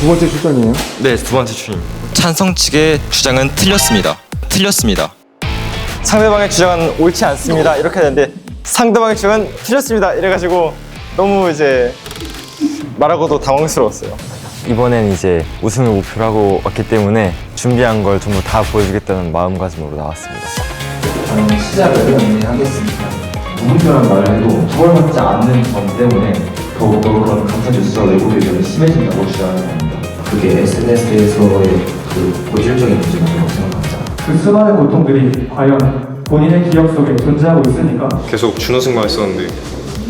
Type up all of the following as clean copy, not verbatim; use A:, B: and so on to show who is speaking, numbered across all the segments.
A: 두 번째 출전이에요?
B: 네, 두 번째 출입니다. 찬성 측의 주장은 틀렸습니다. 상대방의 주장은 옳지 않습니다. 이렇게 되는데 상대방의 주장은 틀렸습니다. 이래가지고 너무 이제 말하고도 당황스러웠어요.
C: 이번엔 이제 우승을 목표로 하고 왔기 때문에 준비한 걸 전부 다 보여주겠다는 마음가짐으로 나왔습니다.
D: 저는 시작을 하겠습니다. 무분별한 말을 해도 처벌받지 않는 점 때문에 더욱더 그런 가짜뉴스와 외부 의견이 심해진다고 주장하는 겁니다. 그게 SNS에서의 그 본질적인 문제라고 생각합니다.
E: 그 수많은 고통들이 과연 본인의 기억 속에 존재하고 있으니까
F: 계속 준우승만 했었는데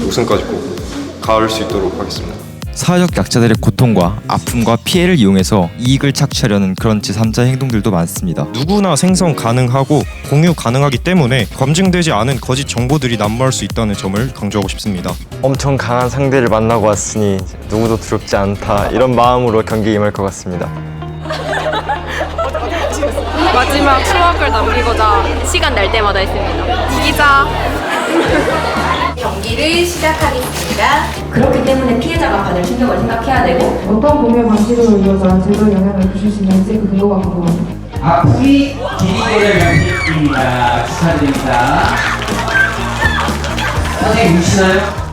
F: 우승까지 꼭 가을 수 있도록 하겠습니다.
B: 사회적 약자들의 고통과 아픔과 피해를 이용해서 이익을 착취하려는 그런 제3자의 행동들도 많습니다.
G: 누구나 생성 가능하고 공유 가능하기 때문에 검증되지 않은 거짓 정보들이 난무할 수 있다는 점을 강조하고 싶습니다.
C: 엄청 강한 상대를 만나고 왔으니 누구도 두렵지 않다 이런 마음으로 경기에 임할 것 같습니다.
H: 마지막 추억을 남기고자 시간 날 때마다 했습니다. 이기자.
I: 경기를 시작하겠습니다. 그렇기 때문에 피해자가 받을 충격을 생각해야 되고
J: 어떤 공유 방식으로 이어져 제도 영향을 주실 수 있는지 그 근거가 궁금합니다.
K: 아픔이 기리고를 연습입니다. 축하드립니다. 선생님 우시나요?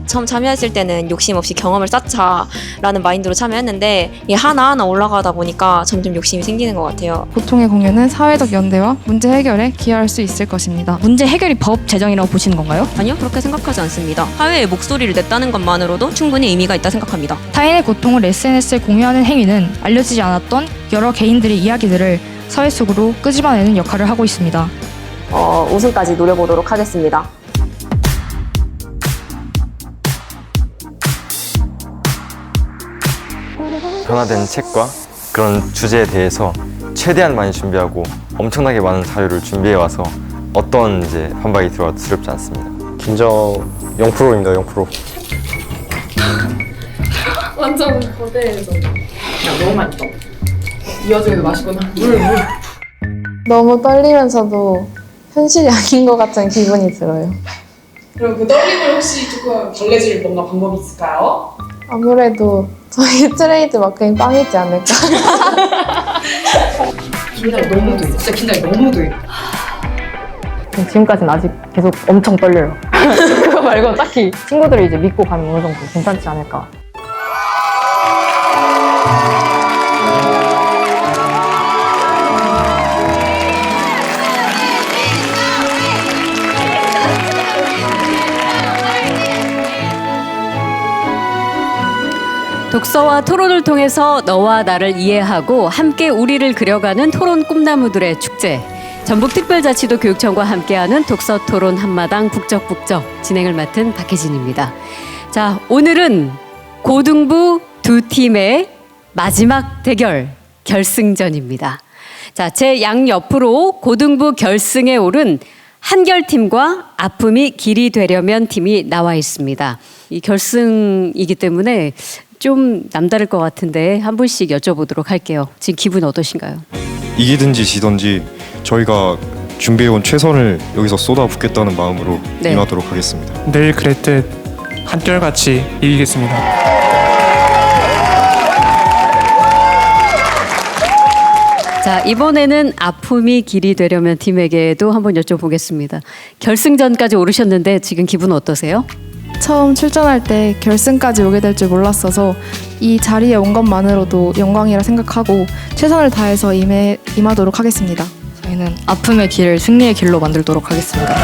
H: 처음 참여했을 때는 욕심 없이 경험을 쌓자라는 마인드로 참여했는데 이게 하나하나 올라가다 보니까 점점 욕심이 생기는 것 같아요.
J: 보통의 공유는 사회적 연대와 문제 해결에 기여할 수 있을 것입니다.
H: 문제 해결이 법 제정이라고 보시는 건가요? 아니요, 그렇게 생각하지 않습니다. 사회의 목소리를 냈다는 것만으로도 충분히 의미가 있다 생각합니다.
J: 타인의 고통을 SNS에 공유하는 행위는 알려지지 않았던 여러 개인들의 이야기들을 사회 속으로 끄집어내는 역할을 하고 있습니다.
H: 우승까지 노려보도록 하겠습니다.
C: 변화된 책과 그런 주제에 대해서 최대한 많이 준비하고 엄청나게 많은 자료를 준비해와서 어떤 이제 반박이 들어와도 두렵지 않습니다.
F: 긴장 0%입니다. 0%.
I: 완전 거대해서 너무 맛있다. 이 와중에도 맛있구나. 물.
J: 너무 떨리면서도 현실이 아닌 것 같은 기분이 들어요.
I: 그럼 그 떨림을 혹시 조금 달래줄 뭔가 방법이 있을까요?
J: 아무래도 저희 트레이드 마크인 빵이지 않을까.
I: 긴장이 너무 돼. 진짜 긴장이 너무 돼.
J: 지금까지는 아직 계속 엄청 떨려요. 그거 말고 딱히 친구들을 이제 믿고 가면 어느 정도 괜찮지 않을까.
L: 독서와 토론을 통해서 너와 나를 이해하고 함께 우리를 그려가는 토론 꿈나무들의 축제. 전북특별자치도 교육청과 함께하는 독서 토론 한마당 북적북적 진행을 맡은 박혜진입니다. 자, 오늘은 고등부 두 팀의 마지막 대결 결승전입니다. 자, 제 양옆으로 고등부 결승에 오른 한결팀과 아픔이 길이 되려면 팀이 나와 있습니다. 이 결승이기 때문에 좀 남다를 것 같은데 한 분씩 여쭤보도록 할게요. 지금 기분 어떠신가요?
G: 이기든지 지든지 저희가 준비해온 최선을 여기서 쏟아붓겠다는 마음으로
L: 네.
G: 임하도록 하겠습니다.
E: 내일 그랬듯 한결같이 이기겠습니다.
L: 자, 이번에는 아픔이 길이 되려면 팀에게도 한번 여쭤보겠습니다. 결승전까지 오르셨는데 지금 기분 어떠세요?
J: 처음 출전할 때 결승까지 오게 될 줄 몰랐어서 이 자리에 온 것만으로도 영광이라 생각하고 최선을 다해서 임하도록 하겠습니다. 저희는 아픔의 길을 승리의 길로 만들도록 하겠습니다.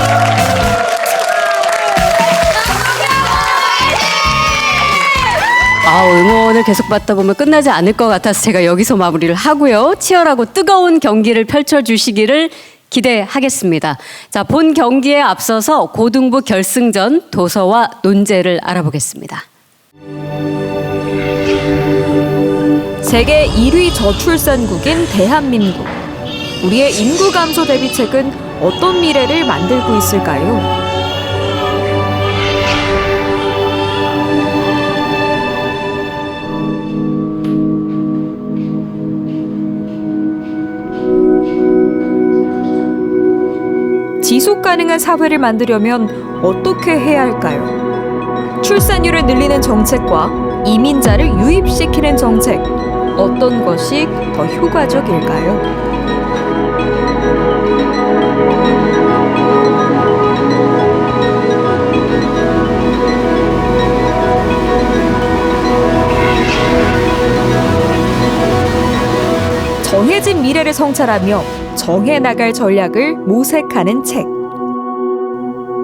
L: 응원을 계속 받다 보면 끝나지 않을 것 같아서 제가 여기서 마무리를 하고요. 치열하고 뜨거운 경기를 펼쳐주시기를 기대하겠습니다. 자, 본 경기에 앞서서 고등부 결승전 도서와 논제를 알아보겠습니다.
M: 세계 1위 저출산국인 대한민국. 우리의 인구 감소 대비책은 어떤 미래를 만들고 있을까요? 지속 가능한 사회를 만들려면 어떻게 해야 할까요? 출산율을 늘리는 정책과 이민자를 유입시키는 정책, 어떤 것이 더 효과적일까요? 정해진 미래를 성찰하며 정해나갈 전략을 모색하는 책.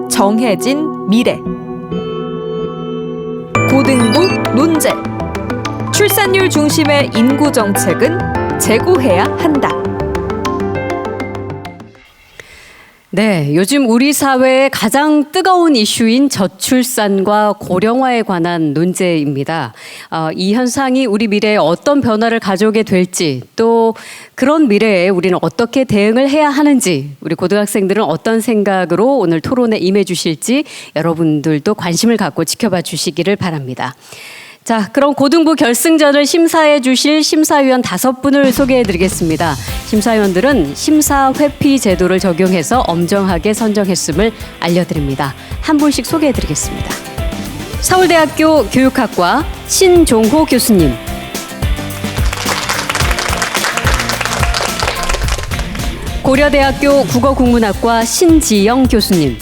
M: 정해진 미래. 고등부 논제. 출산율 중심의 인구 정책은 재고해야 한다.
L: 네, 요즘 우리 사회의 가장 뜨거운 이슈인 저출산과 고령화에 관한 논제입니다. 이 현상이 우리 미래에 어떤 변화를 가져오게 될지, 또 그런 미래에 우리는 어떻게 대응을 해야 하는지, 우리 고등학생들은 어떤 생각으로 오늘 토론에 임해 주실지 여러분들도 관심을 갖고 지켜봐 주시기를 바랍니다. 자, 그럼 고등부 결승전을 심사해 주실 심사위원 5분을 소개해 드리겠습니다. 심사위원들은 심사 회피 제도를 적용해서 엄정하게 선정했음을 알려드립니다. 한 분씩 소개해 드리겠습니다. 서울대학교 교육학과 신종호 교수님. 고려대학교 국어국문학과 신지영 교수님.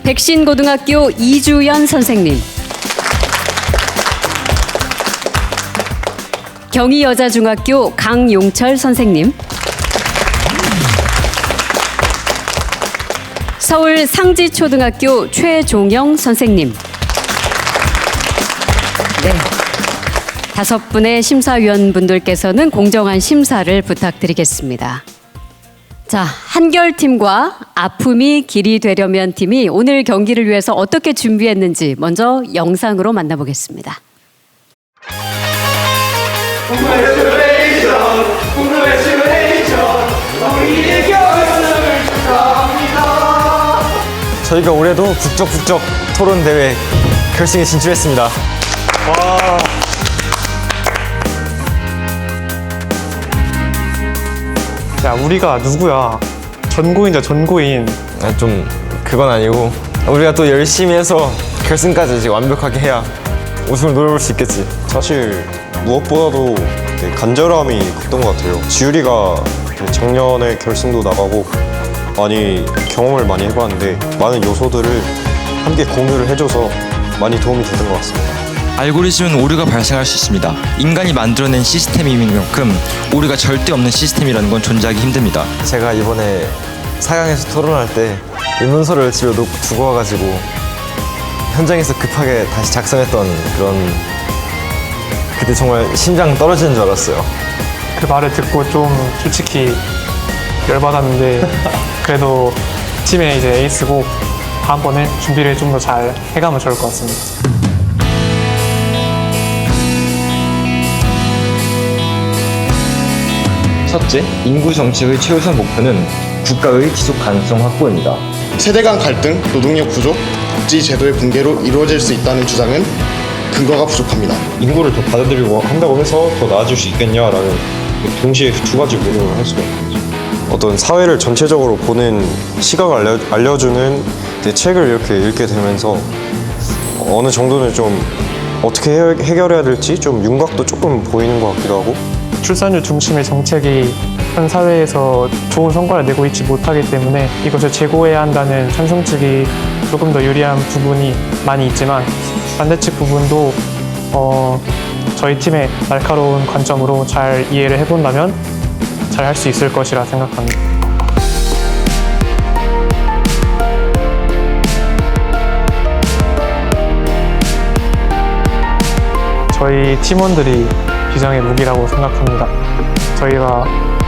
L: 백신고등학교 이주연 선생님. 경희여자중학교 강용철 선생님. 서울 상지초등학교 최종영 선생님. 네. 5분의 심사위원분들께서는 공정한 심사를 부탁드리겠습니다. 자, 한결팀과 아픔이 길이 되려면 팀이 오늘 경기를 위해서 어떻게 준비했는지 먼저 영상으로 만나보겠습니다.
B: 저희가 올해도 국적국적 토론 대회 결승에 진출했습니다. 와.
E: 야, 우리가 누구야? 전고인자 전고인.
B: 좀 그건 아니고 우리가 또 열심히 해서 결승까지 이제 완벽하게 해야 우승을 노려볼 수 있겠지.
F: 사실 무엇보다도 간절함이 컸던 것 같아요. 지율이가 작년에 결승도 나가고 많이 경험을 많이 해봤는데 많은 요소들을 함께 공유를 해줘서 많이 도움이 됐던 것 같습니다.
A: 알고리즘은 오류가 발생할 수 있습니다. 인간이 만들어낸 시스템인 만큼 오류가 절대 없는 시스템이라는 건 존재하기 힘듭니다.
B: 제가 이번에 4강에서 토론할 때 입문서를 집에 두고 와가지고 현장에서 급하게 다시 작성했던 그런, 그때 정말 심장 떨어지는 줄 알았어요.
E: 그 말을 듣고 좀 솔직히 열받았는데 그래도 팀의 이제 에이스고 다음번에 준비를 좀 더 잘 해가면 좋을 것 같습니다.
N: 첫째, 인구 정책의 최우선 목표는 국가의 지속 가능성 확보입니다.
O: 세대 간 갈등, 노동력 부족, 복지 제도의 붕괴로 이루어질 수 있다는 주장은 근거가 부족합니다.
F: 인구를 더 받아들이고 한다고 해서 더 나아질 수 있겠냐라는 동시에 두 가지 물음을 할 수가 있는 거죠. 어떤 사회를 전체적으로 보는 시각을 알려주는 책을 이렇게 읽게 되면서 어느 정도는 좀 어떻게 해결해야 될지 좀 윤곽도 조금 보이는 것 같기도 하고,
E: 출산율 중심의 정책이 현 사회에서 좋은 성과를 내고 있지 못하기 때문에 이것을 재고해야 한다는 찬성 측이 조금 더 유리한 부분이 많이 있지만, 반대측 부분도 저희 팀의 날카로운 관점으로 잘 이해를 해본다면 잘 할 수 있을 것이라 생각합니다. 저희 팀원들이 비장의 무기라고 생각합니다. 저희가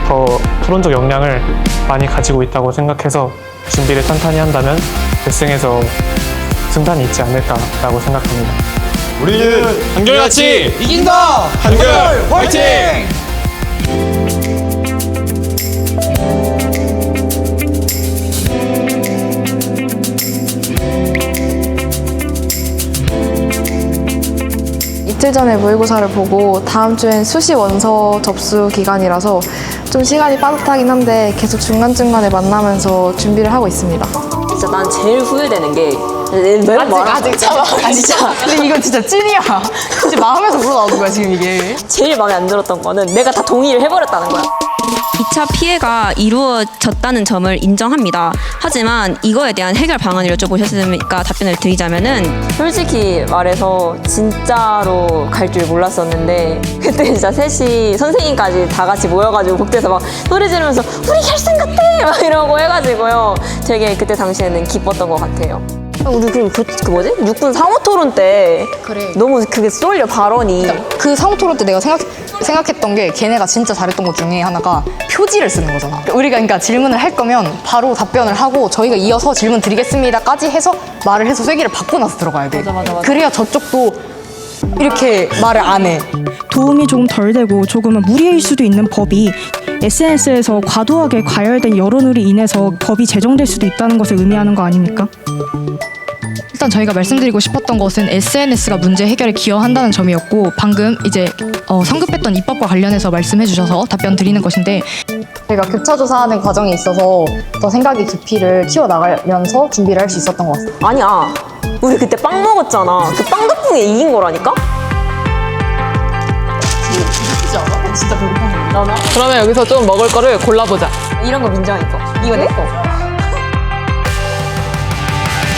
E: 더 토론적 역량을 많이 가지고 있다고 생각해서 준비를 탄탄히 한다면 결승에서 승산이 있지 않을까라고 생각합니다.
B: 우리는 한결같이 이긴다! 한결 화이팅!
J: 이틀 전에 모의고사를 보고 다음 주엔 수시 원서 접수 기간이라서 좀 시간이 빠듯하긴 한데 계속 중간중간에 만나면서 준비를 하고 있습니다.
H: 진짜 난 제일 후회되는 게
I: 아직 참아.
H: 진짜.
I: 근데 이건 진짜 찐이야. 진짜 마음에서 우러나오는 거야 지금 이게.
H: 제일 마음에 안 들었던 거는 내가 다 동의를 해버렸다는 거야. 2차 피해가 이루어졌다는 점을 인정합니다. 하지만 이거에 대한 해결 방안을 여쭤보셨으니까 답변을 드리자면은 솔직히 말해서 진짜로 갈 줄 몰랐었는데 그때 진짜 셋이 선생님까지 다 같이 모여가지고 복도에서 막 소리 지르면서 우리 결승 같아! 막 이러고 해가지고요. 되게 그때 당시에는 기뻤던 것 같아요. 우리 그리고 그 뭐지? 6분 상호 토론 때
I: 그래.
H: 너무 그게 쏠려 발언이.
I: 그 상호 토론 때 내가 생각했던 게 걔네가 진짜 잘했던 것 중에 하나가 표지를 쓰는 거잖아. 우리가 그러니까 질문을 할 거면 바로 답변을 하고 저희가 이어서 질문 드리겠습니다까지 해서 말을 해서 쐐기를 받고 나서 들어가야 돼.
H: 맞아.
I: 그래야 저쪽도 이렇게 말을 안 해.
P: 도움이 조금 덜 되고 조금은 무리일 수도 있는 법이 SNS에서 과도하게 과열된 여론으로 인해서 법이 제정될 수도 있다는 것을 의미하는 거 아닙니까?
I: 일단 저희가 말씀드리고 싶었던 것은 SNS가 문제 해결에 기여한다는 점이었고 방금 이제 성급했던 입법과 관련해서 말씀해 주셔서 답변 드리는 것인데 저희가 교차조사하는 과정에 있어서 더 생각의 깊이를 키워나가면서 준비를 할 수 있었던 것 같습니다.
H: 아니야. 우리 그때 빵 먹었잖아. 그 빵 덕분에 이긴 거라니까? 진짜 배고파.
I: 그러면 여기서 좀 먹을 거를 골라보자.
H: 이런 거 민정이 거. 이거 내 거.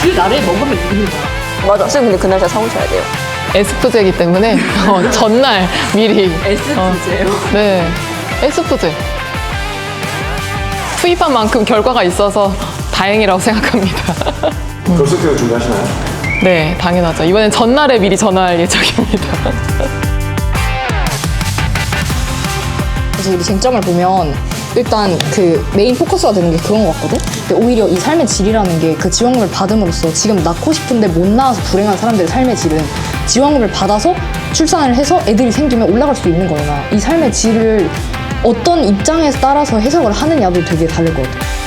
I: 그 날에 먹으면 이기는 거야.
H: 맞아. 쌤 근데 그날 잘 사오셔야 돼요.
I: 에스프제이기 때문에 전날 미리.
H: 에스프제요?
I: 네, 에스프제. 투입한 만큼 결과가 있어서 다행이라고 생각합니다.
F: 결승대회 준비하시나요?
I: 네, 당연하죠. 이번엔 전날에 미리 전화할 예정입니다. 그래서 우리 쟁점을 보면 일단 그 메인 포커스가 되는 게 그런 것 같거든? 근데 오히려 이 삶의 질이라는 게 그 지원금을 받음으로써 지금 낳고 싶은데 못 낳아서 불행한 사람들의 삶의 질은 지원금을 받아서 출산을 해서 애들이 생기면 올라갈 수 있는 거잖아. 이 삶의 질을 어떤 입장에 따라서 해석을 하느냐도 되게 다를 것 같아.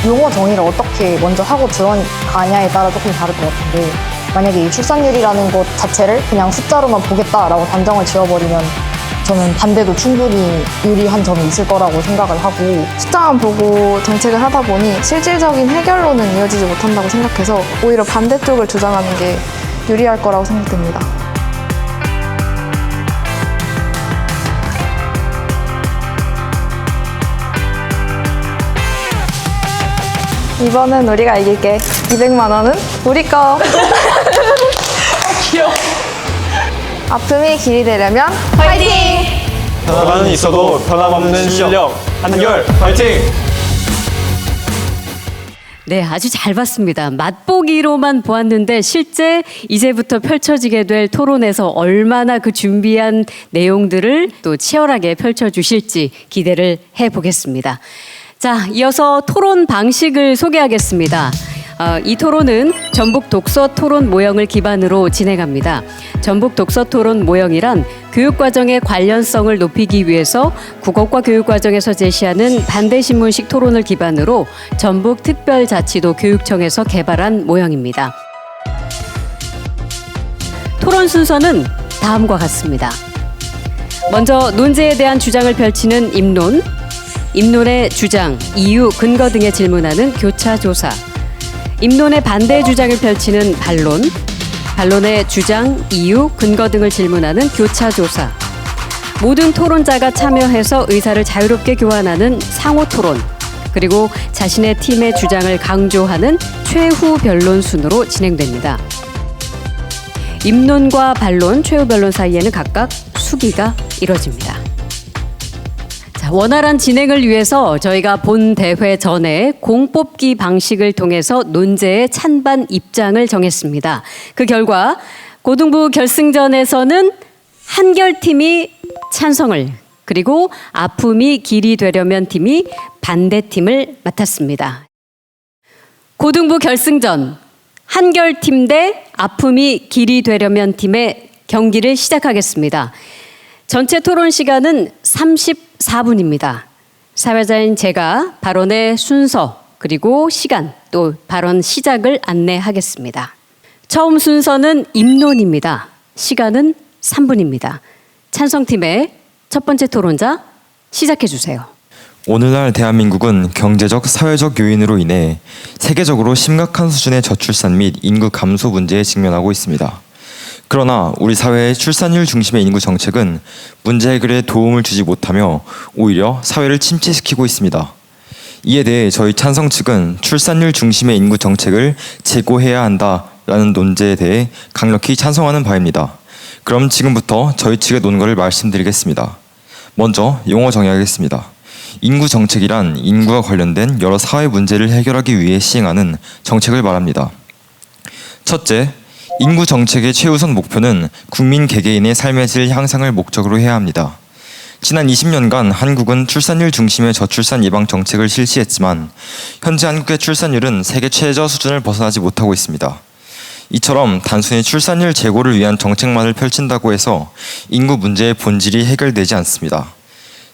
I: 용어 정의를 어떻게 먼저 하고 들어가냐에 따라 조금 다를 것 같은데 만약에 이 출산율이라는 것 자체를 그냥 숫자로만 보겠다라고 단정을 지어버리면 저는 반대도 충분히 유리한 점이 있을 거라고 생각을 하고
J: 숫자만 보고 정책을 하다 보니 실질적인 해결로는 이어지지 못한다고 생각해서 오히려 반대쪽을 주장하는 게 유리할 거라고 생각됩니다. 이번엔 우리가 이길게. 200만 원은 우리 거.
I: 귀여워.
J: 아픔이 길이 되려면 화이팅!
F: 변화는 있어도 변함없는 실력 한결 파이팅!
L: 네, 아주 잘 봤습니다. 맛보기로만 보았는데 실제 이제부터 펼쳐지게 될 토론에서 얼마나 그 준비한 내용들을 또 치열하게 펼쳐주실지 기대를 해보겠습니다. 자, 이어서 토론 방식을 소개하겠습니다. 이 토론은 전북 독서 토론 모형을 기반으로 진행합니다. 전북 독서 토론 모형이란 교육과정의 관련성을 높이기 위해서 국어과 교육과정에서 제시하는 반대신문식 토론을 기반으로 전북특별자치도 교육청에서 개발한 모형입니다. 토론 순서는 다음과 같습니다. 먼저 논제에 대한 주장을 펼치는 입론, 입론의 주장, 이유, 근거 등에 질문하는 교차조사, 입론의 반대 주장을 펼치는 반론, 반론의 주장, 이유, 근거 등을 질문하는 교차조사, 모든 토론자가 참여해서 의사를 자유롭게 교환하는 상호토론, 그리고 자신의 팀의 주장을 강조하는 최후 변론 순으로 진행됩니다. 입론과 반론, 최후 변론 사이에는 각각 수기가 이뤄집니다. 원활한 진행을 위해서 저희가 본 대회 전에 공뽑기 방식을 통해서 논제의 찬반 입장을 정했습니다. 그 결과 고등부 결승전에서는 한결팀이 찬성을, 그리고 아픔이 길이 되려면 팀이 반대팀을 맡았습니다. 고등부 결승전 한결팀 대 아픔이 길이 되려면 팀의 경기를 시작하겠습니다. 전체 토론 시간은 34분입니다. 사회자인 제가 발언의 순서, 그리고 시간 또 발언 시작을 안내하겠습니다. 처음 순서는 입론입니다. 시간은 3분입니다. 찬성팀의 첫 번째 토론자 시작해 주세요.
A: 오늘날 대한민국은 경제적, 사회적 요인으로 인해 세계적으로 심각한 수준의 저출산 및 인구 감소 문제에 직면하고 있습니다. 그러나 우리 사회의 출산율 중심의 인구 정책은 문제 해결에 도움을 주지 못하며 오히려 사회를 침체시키고 있습니다. 이에 대해 저희 찬성 측은 출산율 중심의 인구 정책을 재고해야 한다라는 논제에 대해 강력히 찬성하는 바입니다. 그럼 지금부터 저희 측의 논거를 말씀드리겠습니다. 먼저 용어 정의하겠습니다. 인구 정책이란 인구와 관련된 여러 사회 문제를 해결하기 위해 시행하는 정책을 말합니다. 첫째, 인구 정책의 최우선 목표는 국민 개개인의 삶의 질 향상을 목적으로 해야 합니다. 지난 20년간 한국은 출산율 중심의 저출산 예방 정책을 실시했지만 현재 한국의 출산율은 세계 최저 수준을 벗어나지 못하고 있습니다. 이처럼 단순히 출산율 제고를 위한 정책만을 펼친다고 해서 인구 문제의 본질이 해결되지 않습니다.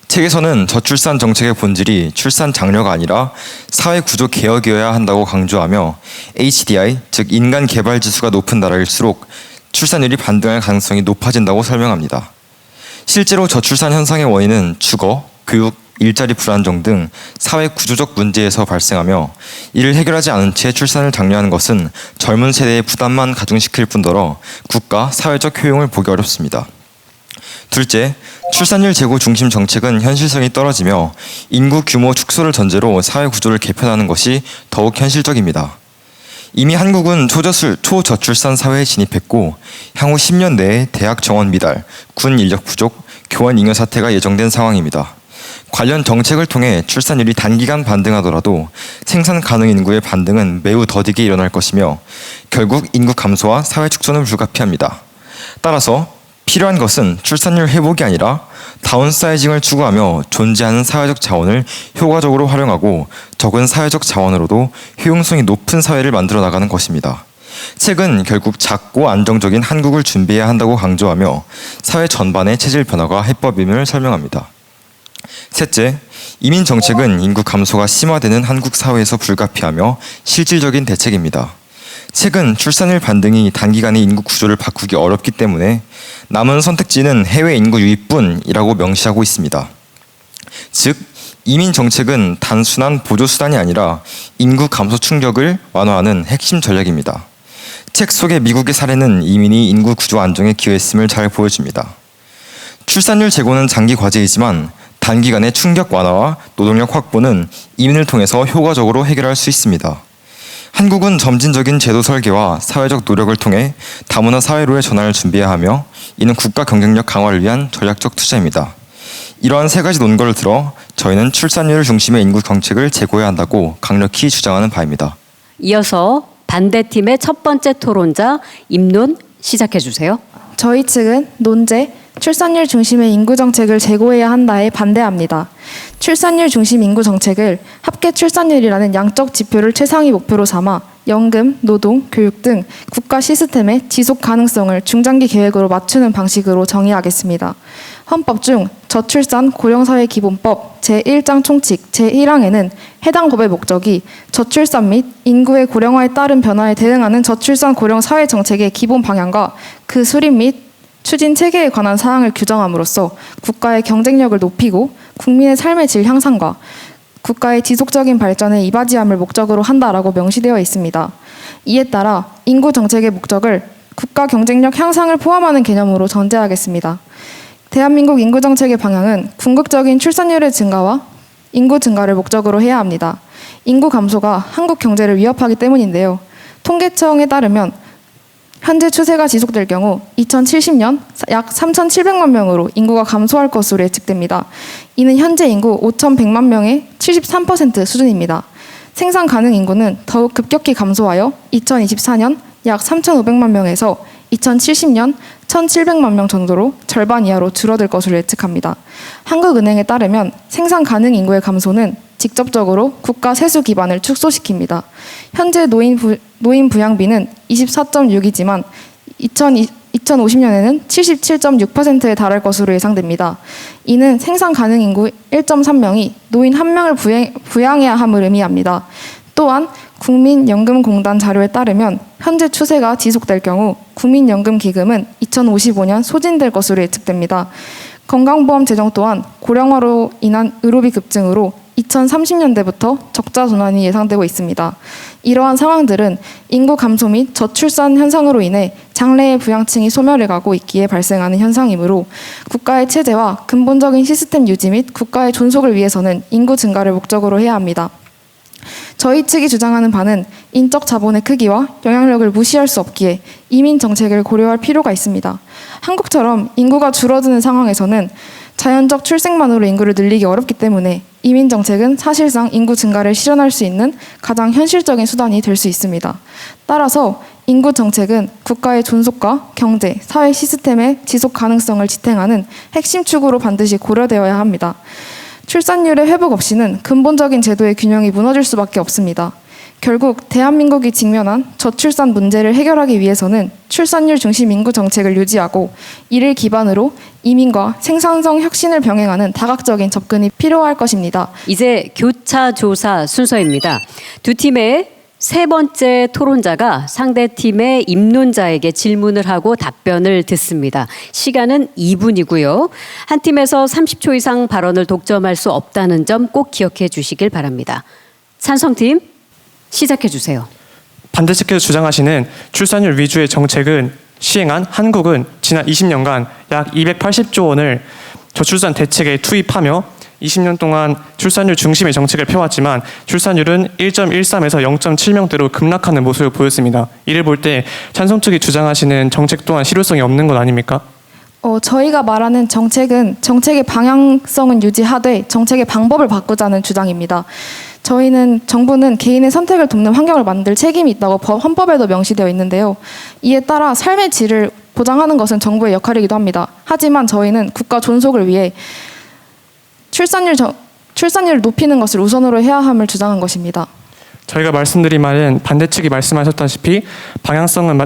A: 책에서는 저출산 정책의 본질이 출산 장려가 아니라 사회 구조 개혁이어야 한다고 강조하며 HDI, 즉 인간 개발 지수가 높은 나라일수록 출산율이 반등할 가능성이 높아진다고 설명합니다. 실제로 저출산 현상의 원인은 주거, 교육, 일자리 불안정 등 사회 구조적 문제에서 발생하며 이를 해결하지 않은 채 출산을 장려하는 것은 젊은 세대의 부담만 가중시킬 뿐더러 국가, 사회적 효용을 보기 어렵습니다. 둘째, 출산율 제고 중심 정책은 현실성이 떨어지며 인구 규모 축소를 전제로 사회 구조를 개편하는 것이 더욱 현실적입니다. 이미 한국은 초저출산 사회에 진입했고 향후 10년 내에 대학 정원 미달, 군 인력 부족, 교원 잉여 사태가 예정된 상황입니다. 관련 정책을 통해 출산율이 단기간 반등하더라도 생산 가능 인구의 반등은 매우 더디게 일어날 것이며 결국 인구 감소와 사회 축소는 불가피합니다. 따라서 필요한 것은 출산율 회복이 아니라 다운사이징을 추구하며 존재하는 사회적 자원을 효과적으로 활용하고 적은 사회적 자원으로도 효용성이 높은 사회를 만들어 나가는 것입니다. 책은 결국 작고 안정적인 한국을 준비해야 한다고 강조하며 사회 전반의 체질 변화가 해법임을 설명합니다. 셋째, 이민 정책은 인구 감소가 심화되는 한국 사회에서 불가피하며 실질적인 대책입니다. 책은 출산율 반등이 단기간에 인구 구조를 바꾸기 어렵기 때문에 남은 선택지는 해외 인구 유입뿐이라고 명시하고 있습니다. 즉, 이민 정책은 단순한 보조 수단이 아니라 인구 감소 충격을 완화하는 핵심 전략입니다. 책 속의 미국의 사례는 이민이 인구 구조 안정에 기여했음을 잘 보여줍니다. 출산율 제고는 장기 과제이지만 단기간의 충격 완화와 노동력 확보는 이민을 통해서 효과적으로 해결할 수 있습니다. 한국은 점진적인 제도 설계와 사회적 노력을 통해 다문화 사회로의 전환을 준비해야 하며 이는 국가 경쟁력 강화를 위한 전략적 투자입니다. 이러한 세 가지 논거를 들어 저희는 출산율 중심의 인구 정책을 제고해야 한다고 강력히 주장하는 바입니다.
L: 이어서 반대팀의 첫 번째 토론자 임론 시작해 주세요.
J: 저희 측은 논제, 출산율 중심의 인구 정책을 제고해야 한다에 반대합니다. 출산율 중심 인구 정책을 합계 출산율이라는 양적 지표를 최상위 목표로 삼아 연금, 노동, 교육 등 국가 시스템의 지속 가능성을 중장기 계획으로 맞추는 방식으로 정의하겠습니다. 헌법 중 저출산 고령사회 기본법 제1장 총칙 제1항에는 해당 법의 목적이 저출산 및 인구의 고령화에 따른 변화에 대응하는 저출산 고령 사회 정책의 기본 방향과 그 수립 및 추진 체계에 관한 사항을 규정함으로써 국가의 경쟁력을 높이고 국민의 삶의 질 향상과 국가의 지속적인 발전에 이바지함을 목적으로 한다라고 명시되어 있습니다. 이에 따라 인구 정책의 목적을 국가 경쟁력 향상을 포함하는 개념으로 전제하겠습니다. 대한민국 인구 정책의 방향은 궁극적인 출산율의 증가와 인구 증가를 목적으로 해야 합니다. 인구 감소가 한국 경제를 위협하기 때문인데요. 통계청에 따르면 현재 추세가 지속될 경우 2070년 약 3,700만 명으로 인구가 감소할 것으로 예측됩니다. 이는 현재 인구 5,100만 명의 73% 수준입니다. 생산 가능 인구는 더욱 급격히 감소하여 2024년 약 3,500만 명에서 2070년 1,700만 명 정도로 절반 이하로 줄어들 것으로 예측합니다. 한국은행에 따르면 생산 가능 인구의 감소는 직접적으로 국가 세수 기반을 축소시킵니다. 현재 노인 부양비는 24.6이지만 2050년에는 77.6%에 달할 것으로 예상됩니다. 이는 생산 가능 인구 1.3명이 노인 1명을 부양해야 함을 의미합니다. 또한 국민연금공단 자료에 따르면 현재 추세가 지속될 경우 국민연금기금은 2055년 소진될 것으로 예측됩니다. 건강보험 재정 또한 고령화로 인한 의료비 급증으로 2030년대부터 적자 전환이 예상되고 있습니다. 이러한 상황들은 인구 감소 및 저출산 현상으로 인해 장래의 부양층이 소멸해가고 있기에 발생하는 현상이므로 국가의 체제와 근본적인 시스템 유지 및 국가의 존속을 위해서는 인구 증가를 목적으로 해야 합니다. 저희 측이 주장하는 바는 인적 자본의 크기와 영향력을 무시할 수 없기에 이민 정책을 고려할 필요가 있습니다. 한국처럼 인구가 줄어드는 상황에서는 자연적 출생만으로 인구를 늘리기 어렵기 때문에 이민 정책은 사실상 인구 증가를 실현할 수 있는 가장 현실적인 수단이 될 수 있습니다. 따라서 인구 정책은 국가의 존속과 경제, 사회 시스템의 지속 가능성을 지탱하는 핵심 축으로 반드시 고려되어야 합니다. 출산율의 회복 없이는 근본적인 제도의 균형이 무너질 수밖에 없습니다. 결국 대한민국이 직면한 저출산 문제를 해결하기 위해서는 출산율 중심 인구 정책을 유지하고 이를 기반으로 이민과 생산성 혁신을 병행하는 다각적인 접근이 필요할 것입니다.
L: 이제 교차 조사 순서입니다. 두 팀의 세 번째 토론자가 상대 팀의 입론자에게 질문을 하고 답변을 듣습니다. 시간은 2분이고요. 한 팀에서 30초 이상 발언을 독점할 수 없다는 점 꼭 기억해 주시길 바랍니다. 찬성팀 시작해 주세요.
E: 반대측에서 주장하시는 출산율 위주의 정책은 시행한 한국은 지난 20년간 약 280조 원을 저출산 대책에 투입하며 20년 동안 출산율 중심의 정책을 펴왔지만 출산율은 1.13에서 0.7명대로 급락하는 모습을 보였습니다. 이를 볼 때 찬성 측이 주장하시는 정책 또한 실효성이 없는 것 아닙니까?
J: 저희가 말하는 정책은 정책의 방향성은 유지하되 정책의 방법을 바꾸자는 주장입니다. 정부는 개인의 선택을 돕는 환경을 만들 책임이 있다고 헌법에도 명시되어 있는데요. 이에 따라 삶의 질을 보장하는 것은 정부의 역할이기도 합니다. 하지만 저희는 국가 존속을 위해 출산율을 높이는 것을 우선으로 해야 함을 주장한 것입니다.
E: 저희가 말씀드린 말은 반대측이 말씀하셨다시피 방향성은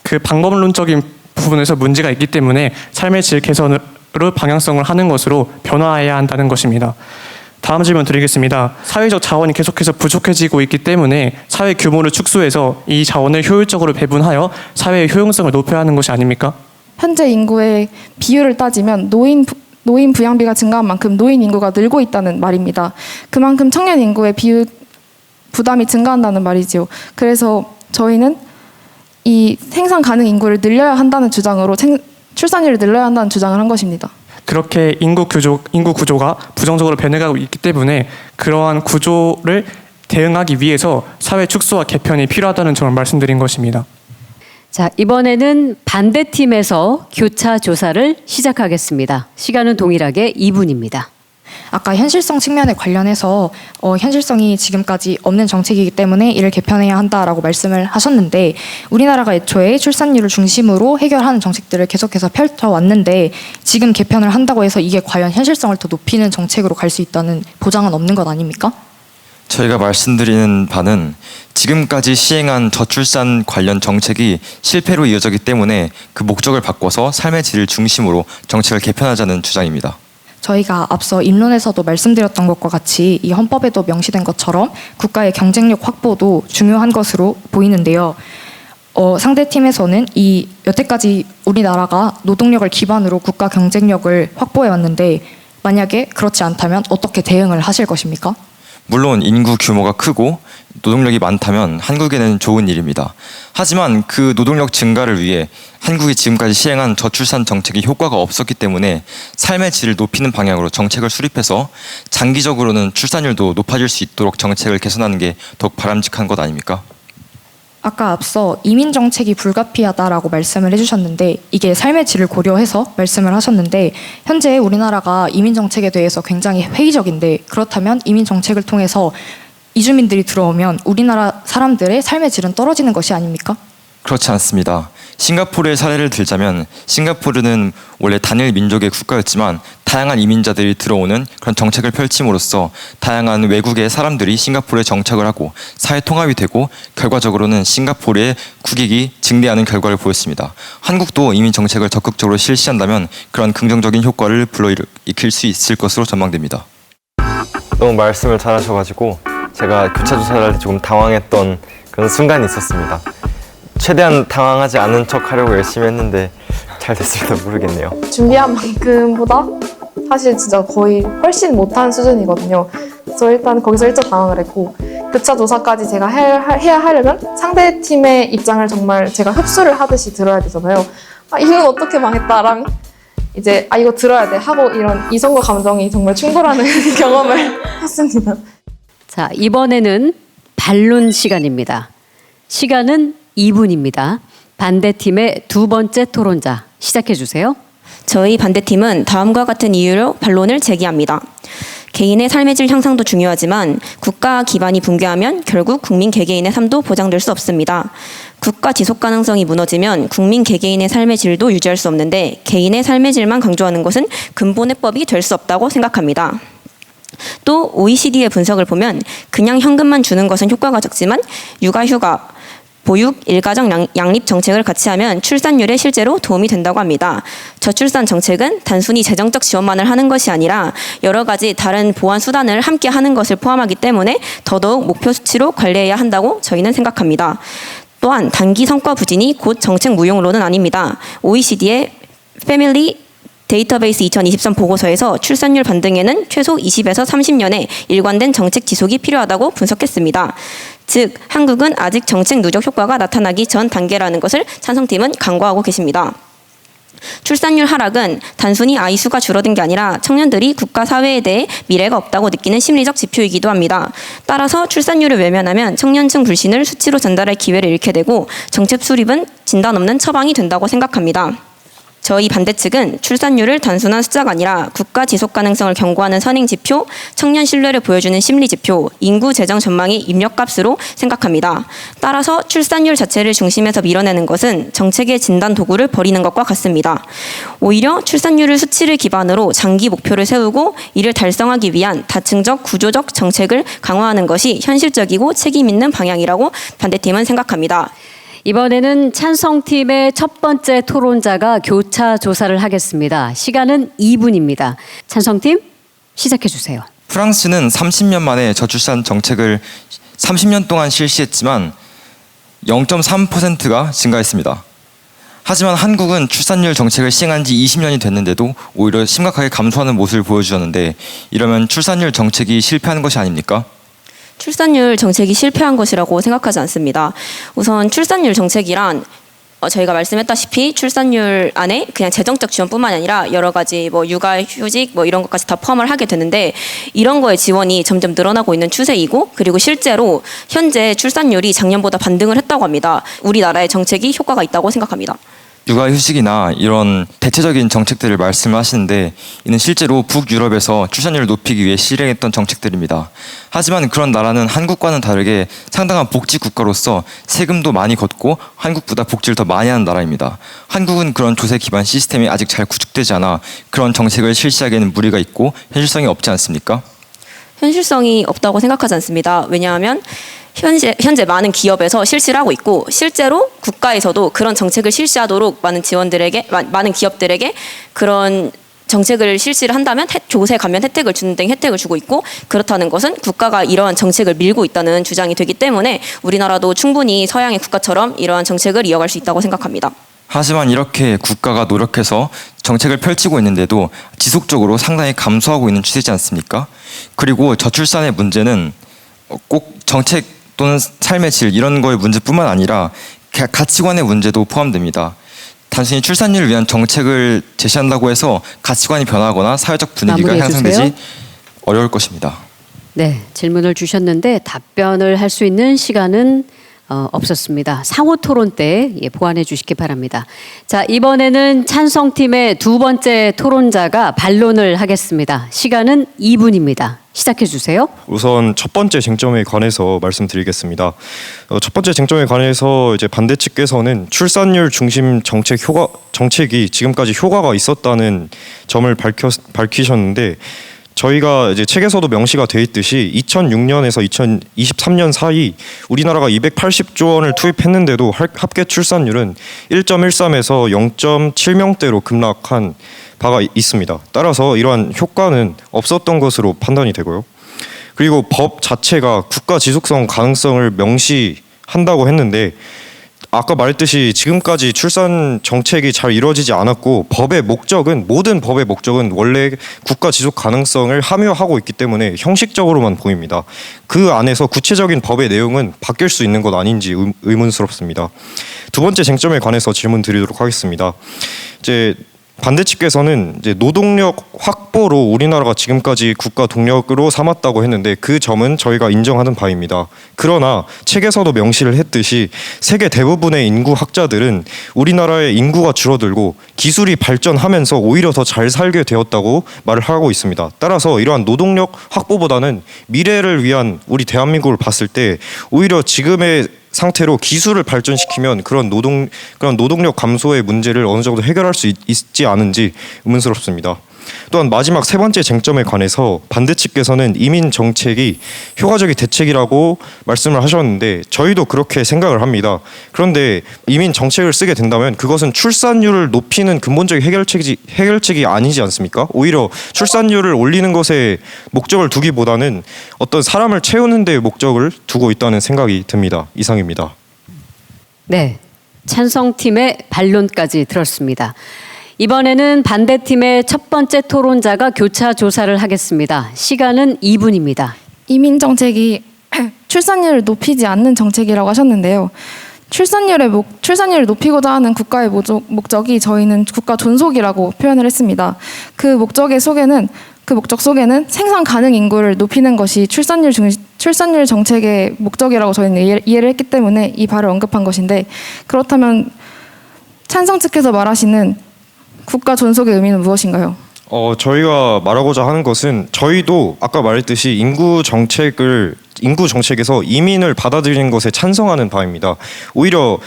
E: 그 방법론적인 부분에서 문제가 있기 때문에 삶의 질 개선으로 방향성을 하는 것으로 변화해야 한다는 것입니다. 다음 질문 드리겠습니다. 사회적 자원이 계속해서 부족해지고 있기 때문에 사회 규모를 축소해서 이 자원을 효율적으로 배분하여 사회의 효용성을 높여야 하는 것이 아닙니까?
J: 현재 인구의 비율을 따지면 노인 부양비가 증가한 만큼 노인 인구가 늘고 있다는 말입니다. 그만큼 청년 인구의 부담이 증가한다는 말이지요. 그래서 저희는 이 생산 가능 인구를 늘려야 한다는 주장으로 출산율을 늘려야 한다는 주장을 한 것입니다.
E: 그렇게 인구 구조가 부정적으로 변해가고 있기 때문에 그러한 구조를 대응하기 위해서 사회 축소와 개편이 필요하다는 점을 말씀드린 것입니다.
L: 자, 이번에는 반대팀에서 교차 조사를 시작하겠습니다. 시간은 동일하게 2분입니다.
I: 아까 현실성 측면에 관련해서 현실성이 지금까지 없는 정책이기 때문에 이를 개편해야 한다라고 말씀을 하셨는데 우리나라가 애초에 출산율을 중심으로 해결하는 정책들을 계속해서 펼쳐왔는데 지금 개편을 한다고 해서 이게 과연 현실성을 더 높이는 정책으로 갈 수 있다는 보장은 없는 것 아닙니까?
A: 저희가 말씀드리는 바는 지금까지 시행한 저출산 관련 정책이 실패로 이어졌기 때문에 그 목적을 바꿔서 삶의 질을 중심으로 정책을 개편하자는 주장입니다.
I: 저희가 앞서 입론에서도 말씀드렸던 것과 같이 이 헌법에도 명시된 것처럼 국가의 경쟁력 확보도 중요한 것으로 보이는데요. 상대팀에서는 이 여태까지 우리나라가 노동력을 기반으로 국가 경쟁력을 확보해 왔는데 만약에 그렇지 않다면 어떻게 대응을 하실 것입니까?
A: 물론 인구 규모가 크고 노동력이 많다면 한국에는 좋은 일입니다. 하지만 그 노동력 증가를 위해 한국이 지금까지 시행한 저출산 정책이 효과가 없었기 때문에 삶의 질을 높이는 방향으로 정책을 수립해서 장기적으로는 출산율도 높아질 수 있도록 정책을 개선하는 게 더욱 바람직한 것 아닙니까?
I: 아까 앞서 이민 정책이 불가피하다라고 말씀을 해주셨는데 이게 삶의 질을 고려해서 말씀을 하셨는데 현재 우리나라가 이민 정책에 대해서 굉장히 회의적인데 그렇다면 이민 정책을 통해서 이주민들이 들어오면 우리나라 사람들의 삶의 질은 떨어지는 것이 아닙니까?
A: 그렇지 않습니다. 싱가포르의 사례를 들자면 싱가포르는 원래 단일 민족의 국가였지만 다양한 이민자들이 들어오는 그런 정책을 펼침으로써 다양한 외국의 사람들이 싱가포르에 정착을 하고 사회 통합이 되고 결과적으로는 싱가포르의 국익이 증대하는 결과를 보였습니다. 한국도 이민 정책을 적극적으로 실시한다면 그런 긍정적인 효과를 불러일으킬 수 있을 것으로 전망됩니다.
C: 너무 말씀을 잘하셔가지고 제가 교차 조사를 할 때 조금 당황했던 그런 순간이 있었습니다. 최대한 당황하지 않은 척 하려고 열심히 했는데 잘 됐을지도 모르겠네요.
Q: 준비한 만큼보다 사실 진짜 거의 훨씬 못한 수준이거든요. 그래서 일단 거기서 일찍 당황을 했고, 교차 조사까지 제가 해야 하려면 상대 팀의 입장을 정말 제가 흡수를 하듯이 들어야 되잖아요. 아, 이건 어떻게 망했다랑 이제 이거 들어야 돼 하고 이런 이성과 감정이 정말 충돌하는 경험을 했습니다.
L: 자, 이번에는 반론 시간입니다. 시간은 2분입니다. 반대팀의 두 번째 토론자 시작해 주세요.
H: 저희 반대팀은 다음과 같은 이유로 반론을 제기합니다. 개인의 삶의 질 향상도 중요하지만 국가 기반이 붕괴하면 결국 국민 개개인의 삶도 보장될 수 없습니다. 국가 지속 가능성이 무너지면 국민 개개인의 삶의 질도 유지할 수 없는데 개인의 삶의 질만 강조하는 것은 근본 해법이 될 수 없다고 생각합니다. 또 OECD의 분석을 보면 그냥 현금만 주는 것은 효과가 적지만 육아휴가, 보육, 일가정 양립 정책을 같이 하면 출산율에 실제로 도움이 된다고 합니다. 저출산 정책은 단순히 재정적 지원만을 하는 것이 아니라 여러 가지 다른 보완 수단을 함께 하는 것을 포함하기 때문에 더더욱 목표 수치로 관리해야 한다고 저희는 생각합니다. 또한 단기 성과 부진이 곧 정책 무용론은 아닙니다. OECD의 패밀리 데이터베이스 2023 보고서에서 출산율 반등에는 최소 20에서 30년의 일관된 정책 지속이 필요하다고 분석했습니다. 즉, 한국은 아직 정책 누적 효과가 나타나기 전 단계라는 것을 찬성팀은 강구하고 계십니다. 출산율 하락은 단순히 아이 수가 줄어든 게 아니라 청년들이 국가 사회에 대해 미래가 없다고 느끼는 심리적 지표이기도 합니다. 따라서 출산율을 외면하면 청년층 불신을 수치로 전달할 기회를 잃게 되고 정책 수립은 진단 없는 처방이 된다고 생각합니다. 저희 반대 측은 출산율을 단순한 숫자가 아니라 국가 지속 가능성을 경고하는 선행 지표, 청년 신뢰를 보여주는 심리 지표, 인구 재정 전망의 입력값으로 생각합니다. 따라서 출산율 자체를 중심에서 밀어내는 것은 정책의 진단 도구를 버리는 것과 같습니다. 오히려 출산율을 수치를 기반으로 장기 목표를 세우고 이를 달성하기 위한 다층적 구조적 정책을 강화하는 것이 현실적이고 책임 있는 방향이라고 반대팀은 생각합니다.
L: 이번에는 찬성팀의 첫 번째 토론자가 교차 조사를 하겠습니다. 시간은 2분입니다. 찬성팀 시작해 주세요.
A: 프랑스는 30년 만에 저출산 정책을 30년 동안 실시했지만 0.3%가 증가했습니다. 하지만 한국은 출산율 정책을 시행한 지 20년이 됐는데도 오히려 심각하게 감소하는 모습을 보여주었는데 이러면 출산율 정책이 실패하는 것이 아닙니까?
H: 출산율 정책이 실패한 것이라고 생각하지 않습니다. 우선 출산율 정책이란 저희가 말씀했다시피 출산율 안에 그냥 재정적 지원뿐만 아니라 여러 가지 육아휴직 이런 것까지 다 포함을 하게 되는데 이런 거의 지원이 점점 늘어나고 있는 추세이고 그리고 실제로 현재 출산율이 작년보다 반등을 했다고 합니다. 우리나라의 정책이 효과가 있다고 생각합니다.
A: 육아휴직이나 이런 대체적인 정책들을 말씀하시는데 이는 실제로 북유럽에서 출산율을 높이기 위해 실행했던 정책들입니다. 하지만 그런 나라는 한국과는 다르게 상당한 복지 국가로서 세금도 많이 걷고 한국보다 복지를 더 많이 하는 나라입니다. 한국은 그런 조세 기반 시스템이 아직 잘 구축되지 않아 그런 정책을 실시하기에는 무리가 있고 현실성이 없지 않습니까? 현실성이 없다고 생각하지 않습니다. 왜냐하면 현재 많은 기업에서 실시를 하고 있고 실제로 국가에서도 그런 정책을 실시하도록 많은 기업들에게 그런 정책을 실시를 한다면 조세 감면 혜택을 주는 등 혜택을 주고 있고 그렇다는 것은 국가가 이러한 정책을 밀고 있다는 주장이 되기 때문에 우리나라도 충분히 서양의 국가처럼 이러한 정책을 이어갈 수 있다고 생각합니다. 하지만 이렇게 국가가 노력해서 정책을 펼치고 있는데도 지속적으로 상당히 감소하고 있는 추세지 않습니까? 그리고 저출산의 문제는 꼭 정책 또는 삶의 질 이런 거의 문제뿐만 아니라 가치관의 문제도 포함됩니다. 단순히 출산율을 위한 정책을 제시한다고 해서 가치관이 변하거나 사회적 분위기가 향상되지 어려울 것입니다.
L: 네, 질문을 주셨는데 답변을 할 수 있는 시간은 없었습니다. 상호 토론 때 보완해 주시기 바랍니다. 자, 이번에는 찬성팀의 두 번째 토론자가 반론을 하겠습니다. 시간은 2분입니다. 시작해 주세요.
G: 우선 첫 번째 쟁점에 관해서 말씀드리겠습니다. 첫 번째 쟁점에 관해서 이제 반대 측께서는 출산율 중심 정책이 지금까지 효과가 있었다는 점을 밝히셨는데 저희가 이제 책에서도 명시가 돼 있듯이 2006년에서 2023년 사이 우리나라가 280조 원을 투입했는데도 합계 출산율은 1.13에서 0.7명대로 급락한 바가 있습니다. 따라서 이러한 효과는 없었던 것으로 판단이 되고요. 그리고 법 자체가 국가 지속성 가능성을 명시한다고 했는데 아까 말했듯이 지금까지 출산 정책이 잘 이루어지지 않았고 모든 법의 목적은 원래 국가 지속 가능성을 함유하고 있기 때문에 형식적으로만 보입니다. 그 안에서 구체적인 법의 내용은 바뀔 수 있는 것 아닌지 의문스럽습니다. 두 번째 쟁점에 관해서 질문 드리도록 하겠습니다. 이제 반대 측에서는 이제 노동력 확보로 우리나라가 지금까지 국가 동력으로 삼았다고 했는데 그 점은 저희가 인정하는 바입니다. 그러나 책에서도 명시를 했듯이 세계 대부분의 인구 학자들은 우리나라의 인구가 줄어들고 기술이 발전하면서 오히려 더 잘 살게 되었다고 말을 하고 있습니다. 따라서 이러한 노동력 확보보다는 미래를 위한 우리 대한민국을 봤을 때 오히려 지금의 상태로 기술을 발전시키면 그런 노동력 감소의 문제를 어느 정도 해결할 수 있지 않은지 의문스럽습니다. 또한 마지막 세 번째 쟁점에 관해서 반대 측에서는 이민 정책이 효과적인 대책이라고 말씀을 하셨는데 저희도 그렇게 생각을 합니다. 그런데 이민 정책을 쓰게 된다면 그것은 출산율을 높이는 근본적인 해결책이 아니지 않습니까? 오히려 출산율을 올리는 것에 목적을 두기보다는 어떤 사람을 채우는 데 목적을 두고 있다는 생각이 듭니다. 이상입니다.
L: 네, 찬성팀의 반론까지 들었습니다. 이번에는 반대팀의 첫 번째 토론자가 교차 조사를 하겠습니다. 시간은 2분입니다.
J: 이민 정책이 출산율을 높이지 않는 정책이라고 하셨는데요. 출산율을 높이고자 하는 국가의 목적이 저희는 국가 존속이라고 표현을 했습니다. 그 목적 속에는 생산 가능 인구를 높이는 것이 출산율 정책의 목적이라고 저희는 이해를 했기 때문에 이 바를 언급한 것인데, 그렇다면 찬성 측에서 말하시는 국가 존속의 의미는 무엇인가요?
G: 저희가 말하고자 하는 것은 저희도 아까 말했듯이 인구 정책에서 이민을 받아들이는 것에 찬성하는 바입니다. 오히려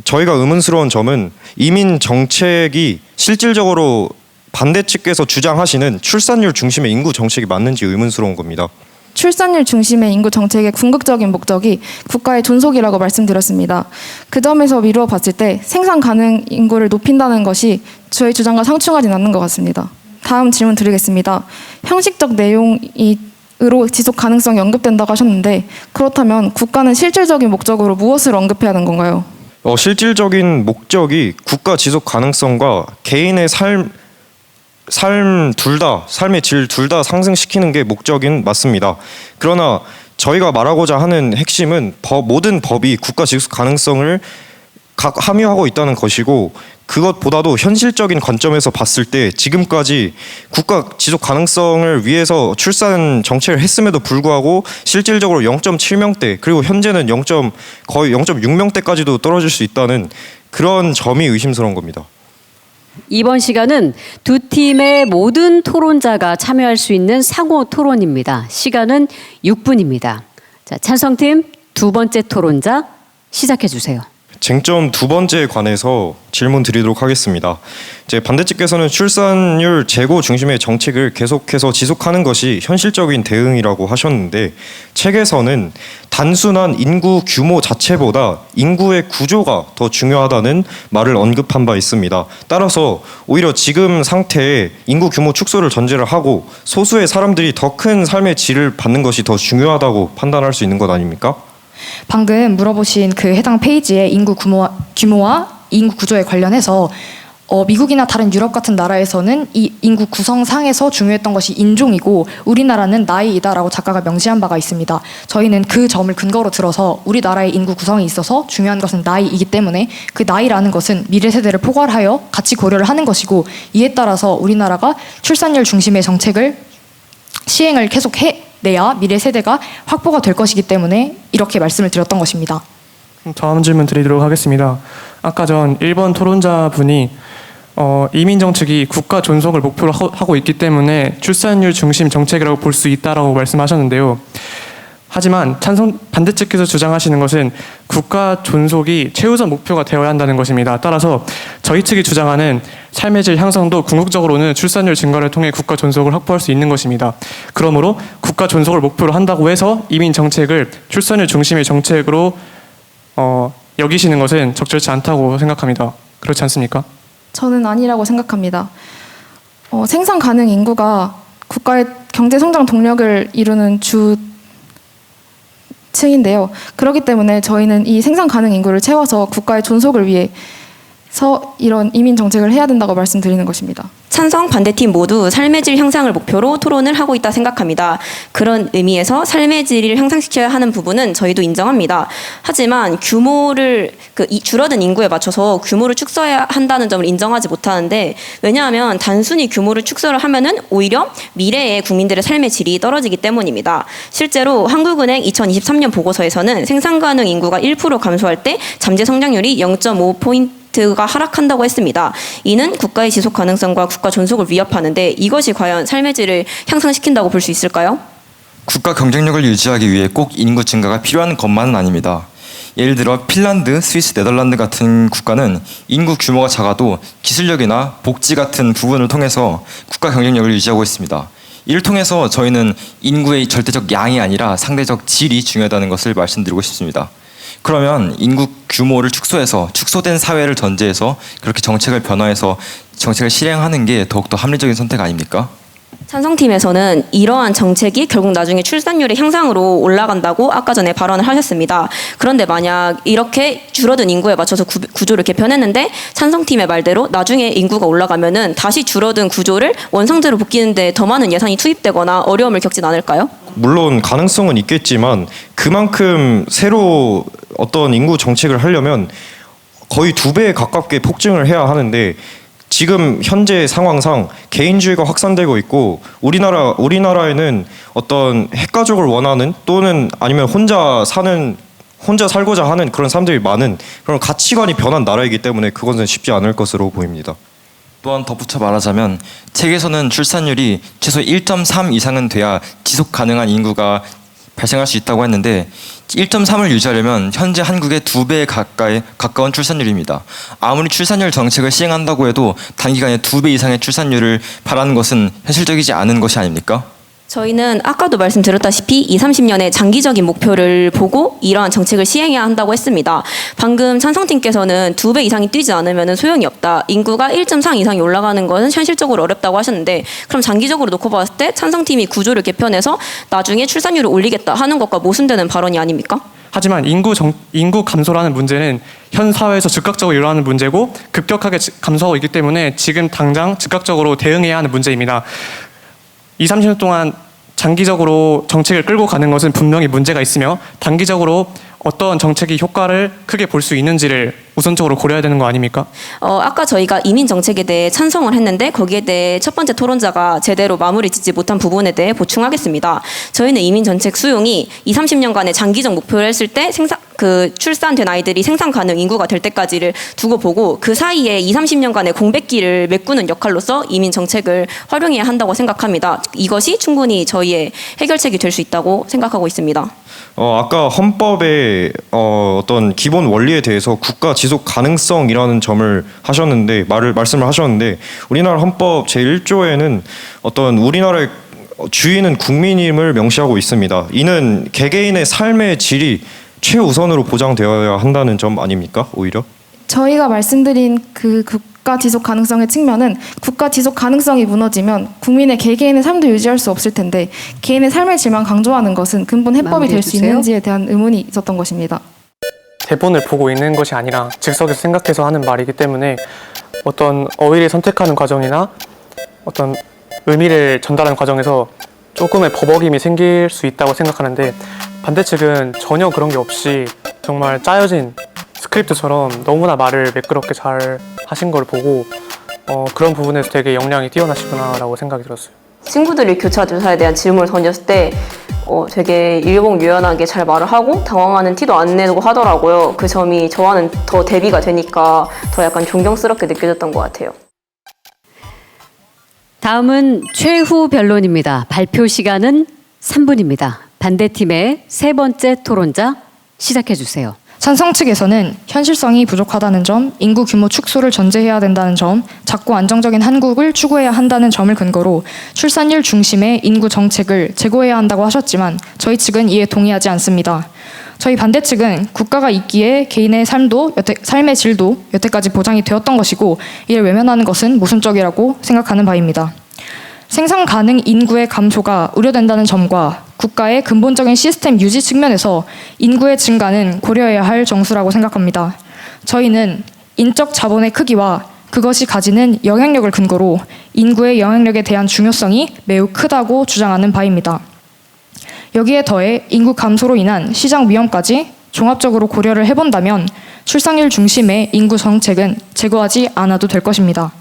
G: 저희가 의문스러운 점은 이민 정책이 실질적으로 반대 측에서 주장하시는 출산율 중심의 인구 정책이 맞는지 의문스러운 겁니다.
J: 출산율 중심의 인구 정책의 궁극적인 목적이 국가의 존속이라고 말씀드렸습니다. 그 점에서 미루어 봤을 때 생산 가능 인구를 높인다는 것이 저희 주장과 상충하진 않는 것 같습니다. 다음 질문 드리겠습니다. 형식적 내용으로 지속 가능성이 언급된다고 하셨는데, 그렇다면 국가는 실질적인 목적으로 무엇을 언급해야 하는 건가요?
G: 실질적인 목적이 국가 지속 가능성과 개인의 삶의 질 둘 다 상승시키는 게 목적인 맞습니다. 그러나 저희가 말하고자 하는 핵심은 모든 법이 국가 지속 가능성을 함유하고 있다는 것이고, 그것보다도 현실적인 관점에서 봤을 때 지금까지 국가 지속 가능성을 위해서 출산 정책을 했음에도 불구하고 실질적으로 0.7명대 그리고 현재는 거의 0.6명대까지도 떨어질 수 있다는 그런 점이 의심스러운 겁니다.
L: 이번 시간은 두 팀의 모든 토론자가 참여할 수 있는 상호 토론입니다. 시간은 6분입니다. 자, 찬성팀 두 번째 토론자 시작해 주세요.
G: 쟁점 두 번째에 관해서 질문 드리도록 하겠습니다. 이제 반대 측에서는 출산율 제고 중심의 정책을 계속해서 지속하는 것이 현실적인 대응이라고 하셨는데, 책에서는 단순한 인구 규모 자체보다 인구의 구조가 더 중요하다는 말을 언급한 바 있습니다. 따라서 오히려 지금 상태에 인구 규모 축소를 전제를 하고 소수의 사람들이 더 큰 삶의 질을 받는 것이 더 중요하다고 판단할 수 있는 것 아닙니까?
I: 방금 물어보신 그 해당 페이지에 인구 규모와 인구 구조에 관련해서 미국이나 다른 유럽 같은 나라에서는 이 인구 구성상에서 중요했던 것이 인종이고 우리나라는 나이이다라고 작가가 명시한 바가 있습니다. 저희는 그 점을 근거로 들어서 우리나라의 인구 구성에 있어서 중요한 것은 나이이기 때문에 그 나이라는 것은 미래 세대를 포괄하여 같이 고려를 하는 것이고, 이에 따라서 우리나라가 출산율 중심의 정책을 시행을 계속 해내야 미래 세대가 확보가 될 것이기 때문에 이렇게 말씀을 드렸던 것입니다.
E: 다음 질문 드리도록 하겠습니다. 아까 전 1번 토론자분이 이민 정책이 국가 존속을 목표로 하고 있기 때문에 출산율 중심 정책이라고 볼 수 있다라고 말씀하셨는데요. 하지만 반대 측에서 주장하시는 것은 국가 존속이 최우선 목표가 되어야 한다는 것입니다. 따라서 저희 측이 주장하는 삶의 질 향상도 궁극적으로는 출산율 증가를 통해 국가 존속을 확보할 수 있는 것입니다. 그러므로 국가 존속을 목표로 한다고 해서 이민 정책을 출산율 중심의 정책으로 여기시는 것은 적절치 않다고 생각합니다. 그렇지 않습니까?
J: 저는 아니라고 생각합니다. 생산 가능 인구가 국가의 경제 성장 동력을 이루는 주층인데요. 그렇기 때문에 저희는 이 생산 가능 인구를 채워서 국가의 존속을 위해서 이런 이민 정책을 해야 된다고 말씀드리는 것입니다.
H: 찬성 반대팀 모두 삶의 질 향상을 목표로 토론을 하고 있다 생각합니다. 그런 의미에서 삶의 질을 향상시켜야 하는 부분은 저희도 인정합니다. 하지만 규모를 줄어든 인구에 맞춰서 규모를 축소해야 한다는 점을 인정하지 못하는데, 왜냐하면 단순히 규모를 축소를 하면은 오히려 미래의 국민들의 삶의 질이 떨어지기 때문입니다. 실제로 한국은행 2023년 보고서에서는 생산 가능 인구가 1% 감소할 때 잠재 성장률이 0.5포인트가 하락한다고 했습니다. 이는 국가의 지속 가능성과 국가 존속을 위협하는데, 이것이 과연 삶의 질을 향상시킨다고 볼 수 있을까요?
A: 국가 경쟁력을 유지하기 위해 꼭 인구 증가가 필요한 것만은 아닙니다. 예를 들어 핀란드, 스위스, 네덜란드 같은 국가는 인구 규모가 작아도 기술력이나 복지 같은 부분을 통해서 국가 경쟁력을 유지하고 있습니다. 이를 통해서 저희는 인구의 절대적 양이 아니라 상대적 질이 중요하다는 것을 말씀드리고 싶습니다. 그러면 인구 규모를 축소해서 축소된 사회를 전제해서 그렇게 정책을 변화해서 정책을 실행하는 게 더욱더 합리적인 선택 아닙니까?
H: 찬성팀에서는 이러한 정책이 결국 나중에 출산율의 향상으로 올라간다고 아까 전에 발언을 하셨습니다. 그런데 만약 이렇게 줄어든 인구에 맞춰서 구조를 개편했는데 찬성팀의 말대로 나중에 인구가 올라가면은 다시 줄어든 구조를 원상태로 복귀하는데 더 많은 예산이 투입되거나 어려움을 겪진 않을까요?
G: 물론 가능성은 있겠지만 그만큼 새로 어떤 인구 정책을 하려면 거의 2배 가깝게 폭증을 해야 하는데, 지금 현재 상황상 개인주의가 확산되고 있고 우리나라에는 어떤 핵가족을 원하는 또는 아니면 혼자 살고자 하는 그런 사람들이 많은 그런 가치관이 변한 나라이기 때문에 그것은 쉽지 않을 것으로 보입니다.
A: 또한 덧붙여 말하자면 책에서는 출산율이 최소 1.3 이상은 돼야 지속 가능한 인구가 발생할 수 있다고 했는데 1.3을 유지하려면 현재 한국의 2배 가까운 출산율입니다. 아무리 출산율 정책을 시행한다고 해도 단기간에 2배 이상의 출산율을 바라는 것은 현실적이지 않은 것이 아닙니까?
H: 저희는 아까도 말씀드렸다시피 20-30년의 장기적인 목표를 보고 이러한 정책을 시행해야 한다고 했습니다. 방금 찬성팀께서는 2배 이상이 뛰지 않으면 소용이 없다. 인구가 1.3 이상이 올라가는 것은 현실적으로 어렵다고 하셨는데, 그럼 장기적으로 놓고 봤을 때 찬성팀이 구조를 개편해서 나중에 출산율을 올리겠다 하는 것과 모순되는 발언이 아닙니까?
E: 하지만 인구 감소라는 문제는 현 사회에서 즉각적으로 일어나는 문제고 급격하게 감소하고 있기 때문에 지금 당장 즉각적으로 대응해야 하는 문제입니다. 20-30년 동안 장기적으로 정책을 끌고 가는 것은 분명히 문제가 있으며 단기적으로 어떤 정책이 효과를 크게 볼 수 있는지를 우선적으로 고려해야 되는 거 아닙니까?
H: 아까 저희가 이민 정책에 대해 찬성을 했는데 거기에 대해 첫 번째 토론자가 제대로 마무리 짓지 못한 부분에 대해 보충하겠습니다. 저희는 이민 정책 수용이 20-30년간의 장기적 목표를 했을 때 출산된 아이들이 생산 가능 인구가 될 때까지를 두고 보고, 그 사이에 20-30년간의 공백기를 메꾸는 역할로서 이민 정책을 활용해야 한다고 생각합니다. 이것이 충분히 저희의 해결책이 될 수 있다고 생각하고 있습니다.
G: 아까 헌법의 어떤 기본 원리에 대해서 국가 지속 가능성이라는 점을 말씀을 하셨는데, 우리나라 헌법 제1조에는 어떤 우리나라의 주인은 국민임을 명시하고 있습니다. 이는 개개인의 삶의 질이 최우선으로 보장되어야 한다는 점 아닙니까? 오히려
J: 저희가 말씀드린 그 국가 지속 가능성의 측면은 국가 지속 가능성이 무너지면 국민의 개개인의 삶도 유지할 수 없을 텐데 개인의 삶의 질만 강조하는 것은 근본 해법이 될 수 있는지에 대한 의문이 있었던 것입니다.
E: 대본을 보고 있는 것이 아니라 즉석에서 생각해서 하는 말이기 때문에 어떤 어휘를 선택하는 과정이나 어떤 의미를 전달하는 과정에서 조금의 버벅임이 생길 수 있다고 생각하는데, 반대 측은 전혀 그런 게 없이 정말 짜여진 스크립트처럼 너무나 말을 매끄럽게 잘 하신 걸 보고 그런 부분에서 되게 역량이 뛰어나시구나라고 생각이 들었어요.
H: 친구들이 교차 조사에 대한 질문을 던졌을 때 되게 일목요연하게 잘 말을 하고 당황하는 티도 안 내고 하더라고요. 그 점이 저와는 더 대비가 되니까 더 약간 존경스럽게 느껴졌던 것 같아요.
L: 다음은 최후 변론입니다. 발표 시간은 3분입니다. 반대팀의 세 번째 토론자 시작해 주세요.
P: 찬성 측에서는 현실성이 부족하다는 점, 인구 규모 축소를 전제해야 된다는 점, 작고 안정적인 한국을 추구해야 한다는 점을 근거로 출산율 중심의 인구 정책을 제고해야 한다고 하셨지만 저희 측은 이에 동의하지 않습니다. 저희 반대 측은 국가가 있기에 개인의 삶의 질도 여태까지 보장이 되었던 것이고 이를 외면하는 것은 모순적이라고 생각하는 바입니다. 생산 가능 인구의 감소가 우려된다는 점과 국가의 근본적인 시스템 유지 측면에서 인구의 증가는 고려해야 할 정수라고 생각합니다. 저희는 인적 자본의 크기와 그것이 가지는 영향력을 근거로 인구의 영향력에 대한 중요성이 매우 크다고 주장하는 바입니다. 여기에 더해 인구 감소로 인한 시장 위험까지 종합적으로 고려를 해본다면 출산율 중심의 인구 정책은 제고하지 않아도 될 것입니다.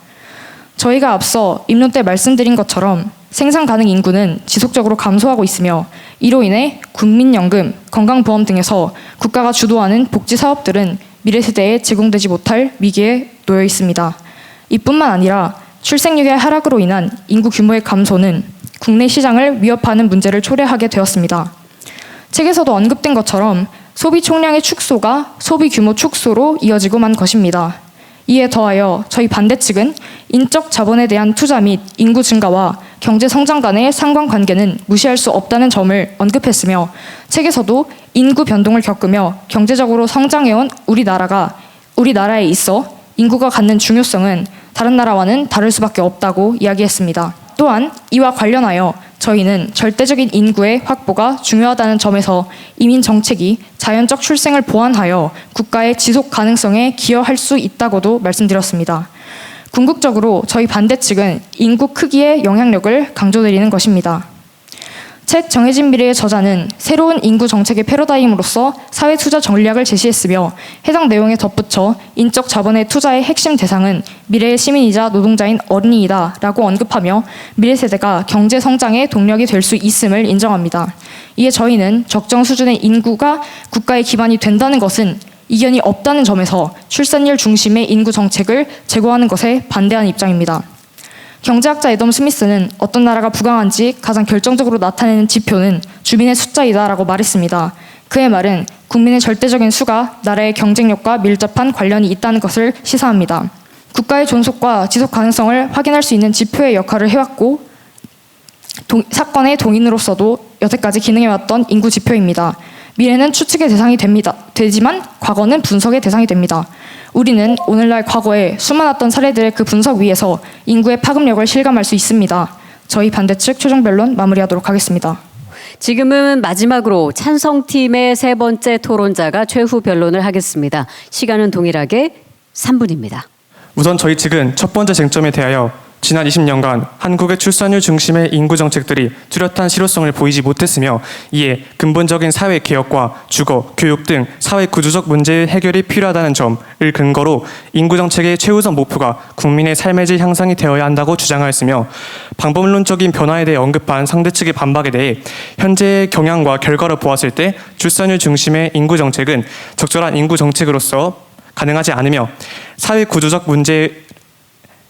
P: 저희가 앞서 입론 때 말씀드린 것처럼 생산 가능 인구는 지속적으로 감소하고 있으며 이로 인해 국민연금, 건강보험 등에서 국가가 주도하는 복지 사업들은 미래 세대에 제공되지 못할 위기에 놓여 있습니다. 이뿐만 아니라 출생률의 하락으로 인한 인구 규모의 감소는 국내 시장을 위협하는 문제를 초래하게 되었습니다. 책에서도 언급된 것처럼 소비 총량의 축소가 소비 규모 축소로 이어지고만 것입니다. 이에 더하여 저희 반대 측은 인적 자본에 대한 투자 및 인구 증가와 경제 성장 간의 상관관계는 무시할 수 없다는 점을 언급했으며 책에서도 인구 변동을 겪으며 경제적으로 성장해온 우리나라에 있어 인구가 갖는 중요성은 다른 나라와는 다를 수밖에 없다고 이야기했습니다. 또한 이와 관련하여 저희는 절대적인 인구의 확보가 중요하다는 점에서 이민 정책이 자연적 출생을 보완하여 국가의 지속 가능성에 기여할 수 있다고도 말씀드렸습니다. 궁극적으로 저희 반대 측은 인구 크기의 영향력을 강조드리는 것입니다. 책 정해진 미래의 저자는 새로운 인구 정책의 패러다임으로서 사회 투자 전략을 제시했으며 해당 내용에 덧붙여 인적 자본의 투자의 핵심 대상은 미래의 시민이자 노동자인 어린이이다 라고 언급하며 미래 세대가 경제 성장의 동력이 될 수 있음을 인정합니다. 이에 저희는 적정 수준의 인구가 국가의 기반이 된다는 것은 이견이 없다는 점에서 출산율 중심의 인구 정책을 제고하는 것에 반대하는 입장입니다. 경제학자 애덤 스미스는 어떤 나라가 부강한지 가장 결정적으로 나타내는 지표는 주민의 숫자이다라고 말했습니다. 그의 말은 국민의 절대적인 수가 나라의 경쟁력과 밀접한 관련이 있다는 것을 시사합니다. 국가의 존속과 지속 가능성을 확인할 수 있는 지표의 역할을 해왔고 사건의 동인으로서도 여태까지 기능해왔던 인구 지표입니다. 미래는 추측의 대상이 되지만 과거는 분석의 대상이 됩니다. 우리는 오늘날 과거에 수많았던 사례들의 그 분석 위에서 인구의 파급력을 실감할 수 있습니다. 저희 반대 측 최종 변론 마무리하도록 하겠습니다.
L: 지금은 마지막으로 찬성팀의 세 번째 토론자가 최후 변론을 하겠습니다. 시간은 동일하게 3분입니다.
E: 우선 저희 측은 첫 번째 쟁점에 대하여 지난 20년간 한국의 출산율 중심의 인구 정책들이 뚜렷한 실효성을 보이지 못했으며 이에 근본적인 사회 개혁과 주거, 교육 등 사회 구조적 문제의 해결이 필요하다는 점을 근거로 인구 정책의 최우선 목표가 국민의 삶의 질 향상이 되어야 한다고 주장하였으며 방법론적인 변화에 대해 언급한 상대 측의 반박에 대해 현재의 경향과 결과를 보았을 때 출산율 중심의 인구 정책은 적절한 인구 정책으로서 가능하지 않으며 사회 구조적 문제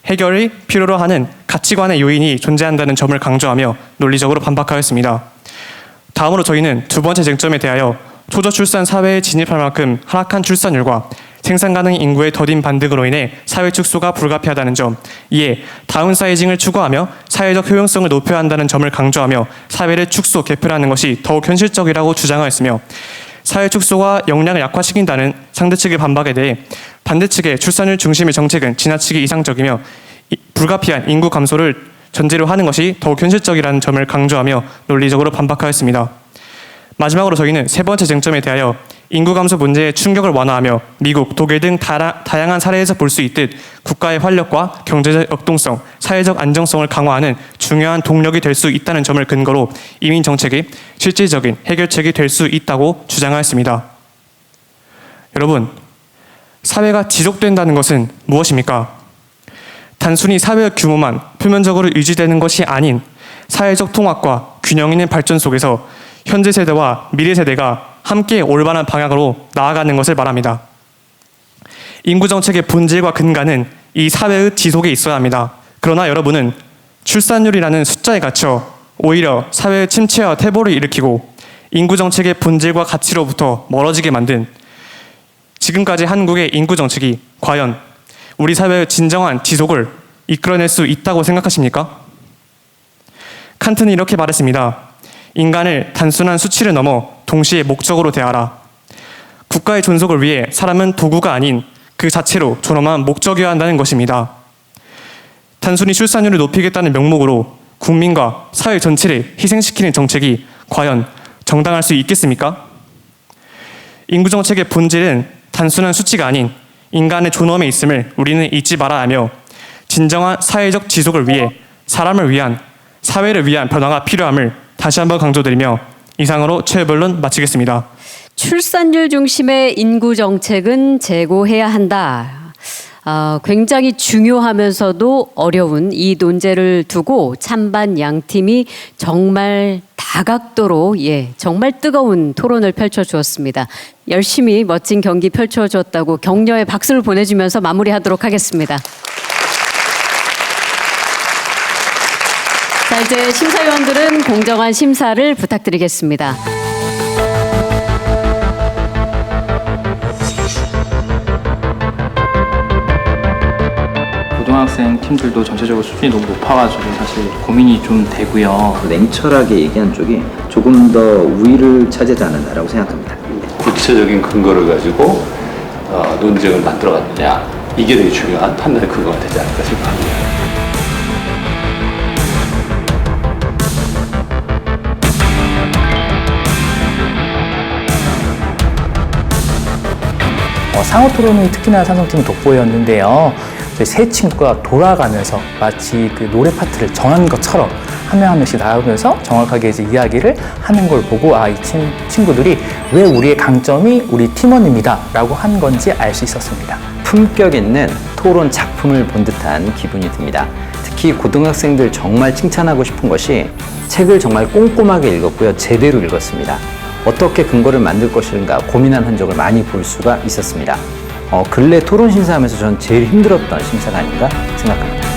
E: 해결을 필요로 하는 가치관의 요인이 존재한다는 점을 강조하며 논리적으로 반박하였습니다. 다음으로 저희는 두 번째 쟁점에 대하여 초저출산 사회에 진입할 만큼 하락한 출산율과 생산 가능 인구의 더딘 반등으로 인해 사회 축소가 불가피하다는 점, 이에 다운사이징을 추구하며 사회적 효용성을 높여야 한다는 점을 강조하며 사회를 축소, 개편하는 것이 더욱 현실적이라고 주장하였으며 사회 축소가 역량을 약화시킨다는 상대 측의 반박에 대해 반대 측의 출산율 중심의 정책은 지나치게 이상적이며 불가피한 인구 감소를 전제로 하는 것이 더욱 현실적이라는 점을 강조하며 논리적으로 반박하였습니다. 마지막으로 저희는 세 번째 쟁점에 대하여 인구 감소 문제의 충격을 완화하며 미국, 독일 등 다양한 사례에서 볼 수 있듯 국가의 활력과 경제적 역동성, 사회적 안정성을 강화하는 중요한 동력이 될 수 있다는 점을 근거로 이민 정책이 실질적인 해결책이 될 수 있다고 주장하였습니다. 여러분, 사회가 지속된다는 것은 무엇입니까? 단순히 사회의 규모만 표면적으로 유지되는 것이 아닌 사회적 통합과 균형 있는 발전 속에서 현재 세대와 미래 세대가 함께 올바른 방향으로 나아가는 것을 말합니다. 인구 정책의 본질과 근간은 이 사회의 지속에 있어야 합니다. 그러나 여러분은 출산율이라는 숫자에 갇혀 오히려 사회의 침체와 퇴보를 일으키고 인구 정책의 본질과 가치로부터 멀어지게 만든 지금까지 한국의 인구 정책이 과연 우리 사회의 진정한 지속을 이끌어낼 수 있다고 생각하십니까? 칸트는 이렇게 말했습니다. 인간을 단순한 수치를 넘어 동시에 목적으로 대하라. 국가의 존속을 위해 사람은 도구가 아닌 그 자체로 존엄한 목적이어야 한다는 것입니다. 단순히 출산율을 높이겠다는 명목으로 국민과 사회 전체를 희생시키는 정책이 과연 정당할 수 있겠습니까? 인구 정책의 본질은 단순한 수치가 아닌 인간의 존엄에 있음을 우리는 잊지 말아야 하며 진정한 사회적 지속을 위해 사람을 위한 사회를 위한 변화가 필요함을 다시 한번 강조드리며 이상으로 최변론 마치겠습니다.
L: 출산율 중심의 인구 정책은 재고해야 한다. 굉장히 중요하면서도 어려운 이 논제를 두고 찬반 양팀이 정말 다각도로 정말 뜨거운 토론을 펼쳐주었습니다. 열심히 멋진 경기 펼쳐주었다고 격려의 박수를 보내주면서 마무리하도록 하겠습니다. 자, 이제 심사위원들은 공정한 심사를 부탁드리겠습니다.
R: 고등학생 팀들도 전체적으로 수준이 너무 높아가지고 사실 고민이 좀 되고요.
D: 냉철하게 얘기한 쪽이 조금 더 우위를 차지하지 않았나라고 생각합니다.
S: 구체적인 근거를 가지고 논쟁을 만들어갔느냐, 이게 되게 중요한 판단의 근거가 되지 않을까 생각합니다.
T: 상호 토론이 특히나 삼성팀이 돋보였는데요. 저희 세 친구가 돌아가면서 마치 그 노래 파트를 정한 것처럼 한 명 한 명씩 나오면서 정확하게 이제 이야기를 하는 걸 보고 이 친구들이 왜 우리의 강점이 우리 팀원입니다 라고 한 건지 알 수 있었습니다.
D: 품격 있는 토론 작품을 본 듯한 기분이 듭니다. 특히 고등학생들 정말 칭찬하고 싶은 것이 책을 정말 꼼꼼하게 읽었고요. 제대로 읽었습니다. 어떻게 근거를 만들 것인가 고민한 흔적을 많이 볼 수가 있었습니다. 근래 토론 심사하면서 저는 제일 힘들었던 심사가 아닌가 생각합니다.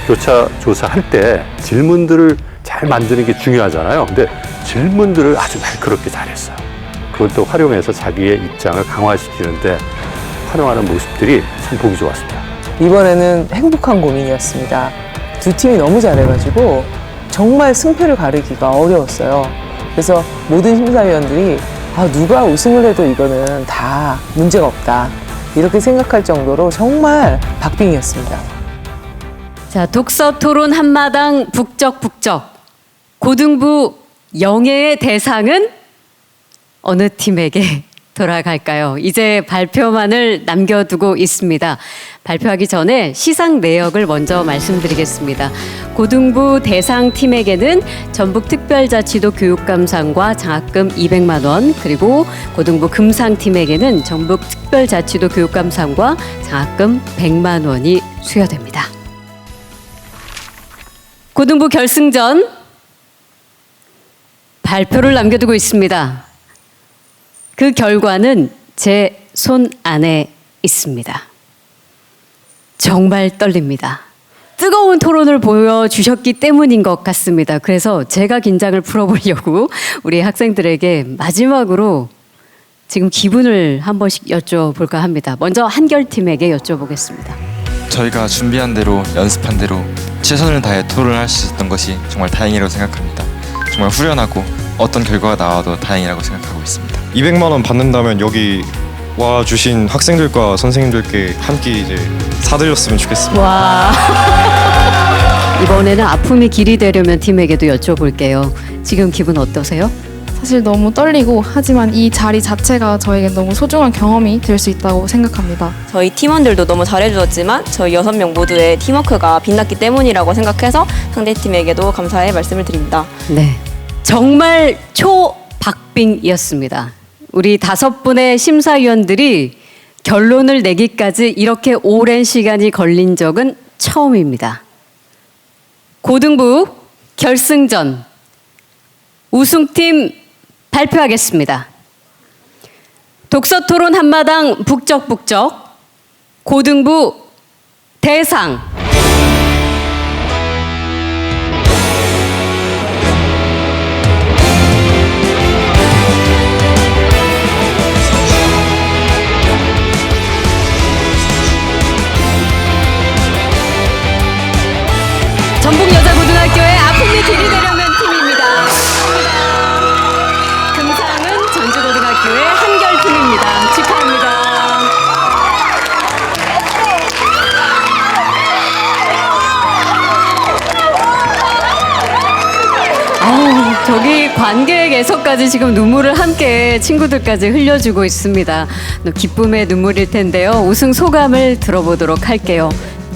U: 교차 조사할 때 질문들을 잘 만드는 게 중요하잖아요. 근데 질문들을 아주 날카롭게 잘했어요. 그걸 또 활용해서 자기의 입장을 강화시키는데 활용하는 모습들이 참 보기 좋았습니다.
V: 이번에는 행복한 고민이었습니다. 두 팀이 너무 잘해가지고 정말 승패를 가르기가 어려웠어요. 그래서 모든 심사위원들이 누가 우승을 해도 이거는 다 문제가 없다 이렇게 생각할 정도로 정말 박빙이었습니다.
L: 자, 독서 토론 한마당 북적북적. 고등부 영예의 대상은 어느 팀에게 돌아갈까요? 이제 발표만을 남겨두고 있습니다. 발표하기 전에 시상 내역을 먼저 말씀드리겠습니다. 고등부 대상팀에게는 전북특별자치도 교육감상과 장학금 200만 원, 그리고 고등부 금상팀에게는 전북특별자치도 교육감상과 장학금 100만 원이 수여됩니다. 고등부 결승전 발표를 남겨두고 있습니다. 그 결과는 제 손 안에 있습니다. 정말 떨립니다. 뜨거운 토론을 보여주셨기 때문인 것 같습니다. 그래서 제가 긴장을 풀어보려고 우리 학생들에게 마지막으로 지금 기분을 한 번씩 여쭤볼까 합니다. 먼저 한결팀에게 여쭤보겠습니다.
A: 저희가 준비한 대로 연습한 대로 최선을 다해 토론을 할 수 있었던 것이 정말 다행이라고 생각합니다. 정말 후련하고 어떤 결과가 나와도 다행이라고 생각하고 있습니다.
G: 200만 원 받는다면 여기 와 주신 학생들과 선생님들께 한 끼 이제 사드렸으면 좋겠습니다.
L: 와. 이번에는 아픔이 길이 되려면 팀에게도 여쭤볼게요. 지금 기분 어떠세요?
J: 사실 너무 떨리고 하지만 이 자리 자체가 저에게 너무 소중한 경험이 될 수 있다고 생각합니다.
H: 저희 팀원들도 너무 잘해주었지만 저희 6명 모두의 팀워크가 빛났기 때문이라고 생각해서 상대팀에게도 감사의 말씀을 드립니다.
L: 네, 정말 초박빙이었습니다. 우리 5분의 심사위원들이 결론을 내기까지 이렇게 오랜 시간이 걸린 적은 처음입니다. 고등부 결승전 우승팀 발표하겠습니다. 독서토론 한마당 북적북적 고등부 대상 전북여자고등학교의 아픔이 길이 되려면 팀입니다. 금상은 전주고등학교의 한결 우리 관객에서까지 지금 눈물을 함께 친구들까지 흘려주고 있습니다. 기쁨의 눈물일 텐데요. 우승 소감을 들어보도록 할게요.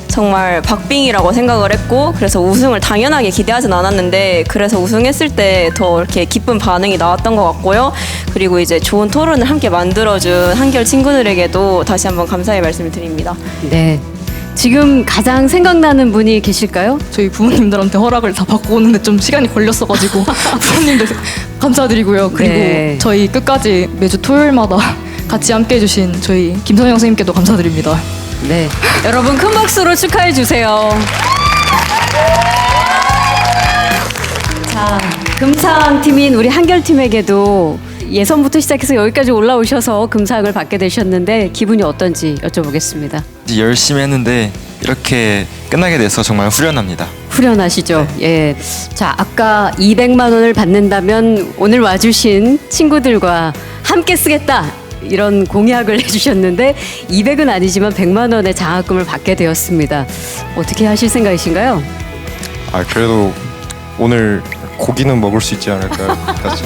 H: 정말 박빙이라고 생각을 했고 그래서 우승을 당연하게 기대하진 않았는데 그래서 우승했을 때 더 이렇게 기쁜 반응이 나왔던 것 같고요. 그리고 이제 좋은 토론을 함께 만들어준 한결 친구들에게도 다시 한번 감사의 말씀을 드립니다.
L: 네. 지금 가장 생각나는 분이 계실까요?
J: 저희 부모님들한테 허락을 다 받고 오는데 좀 시간이 걸렸어가지고 부모님들 감사드리고요. 그리고
L: 네.
J: 저희 끝까지 매주 토요일마다 같이 함께 해주신 저희 김선영 선생님께도 감사드립니다.
L: 네. 여러분 큰 박수로 축하해 주세요. 자, 금상 팀인 우리 한결 팀에게도 예선부터 시작해서 여기까지 올라오셔서 금상을 받게 되셨는데 기분이 어떤지 여쭤보겠습니다.
A: 열심히 했는데 이렇게 끝나게 돼서 정말 후련합니다.
L: 후련하시죠? 예. 자, 아까 200만 원을 받는다면 오늘 와주신 친구들과 함께 쓰겠다. 이런 공약을 해주셨는데 200은 아니지만 100만 원의 장학금을 받게 되었습니다. 어떻게 하실 생각이신가요?
G: 아 그래도 오늘 고기는 먹을 수 있지 않을까요? 같이.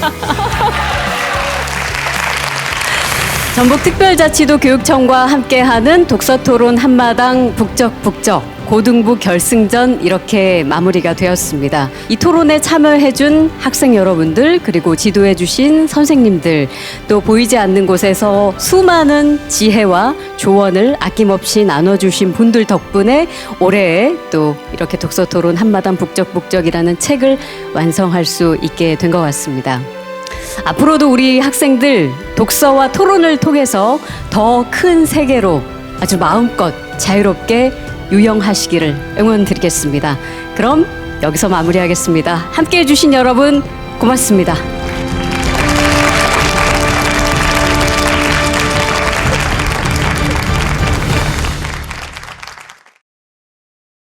L: 전북특별자치도 교육청과 함께하는 독서토론 한마당 북적북적 고등부 결승전 이렇게 마무리가 되었습니다. 이 토론에 참여해준 학생 여러분들 그리고 지도해주신 선생님들 또 보이지 않는 곳에서 수많은 지혜와 조언을 아낌없이 나눠주신 분들 덕분에 올해 또 이렇게 독서토론 한마당 북적북적이라는 책을 완성할 수 있게 된 것 같습니다. 앞으로도 우리 학생들 독서와 토론을 통해서 더 큰 세계로 아주 마음껏 자유롭게 유영하시기를 응원드리겠습니다. 그럼 여기서 마무리하겠습니다. 함께해 주신 여러분 고맙습니다.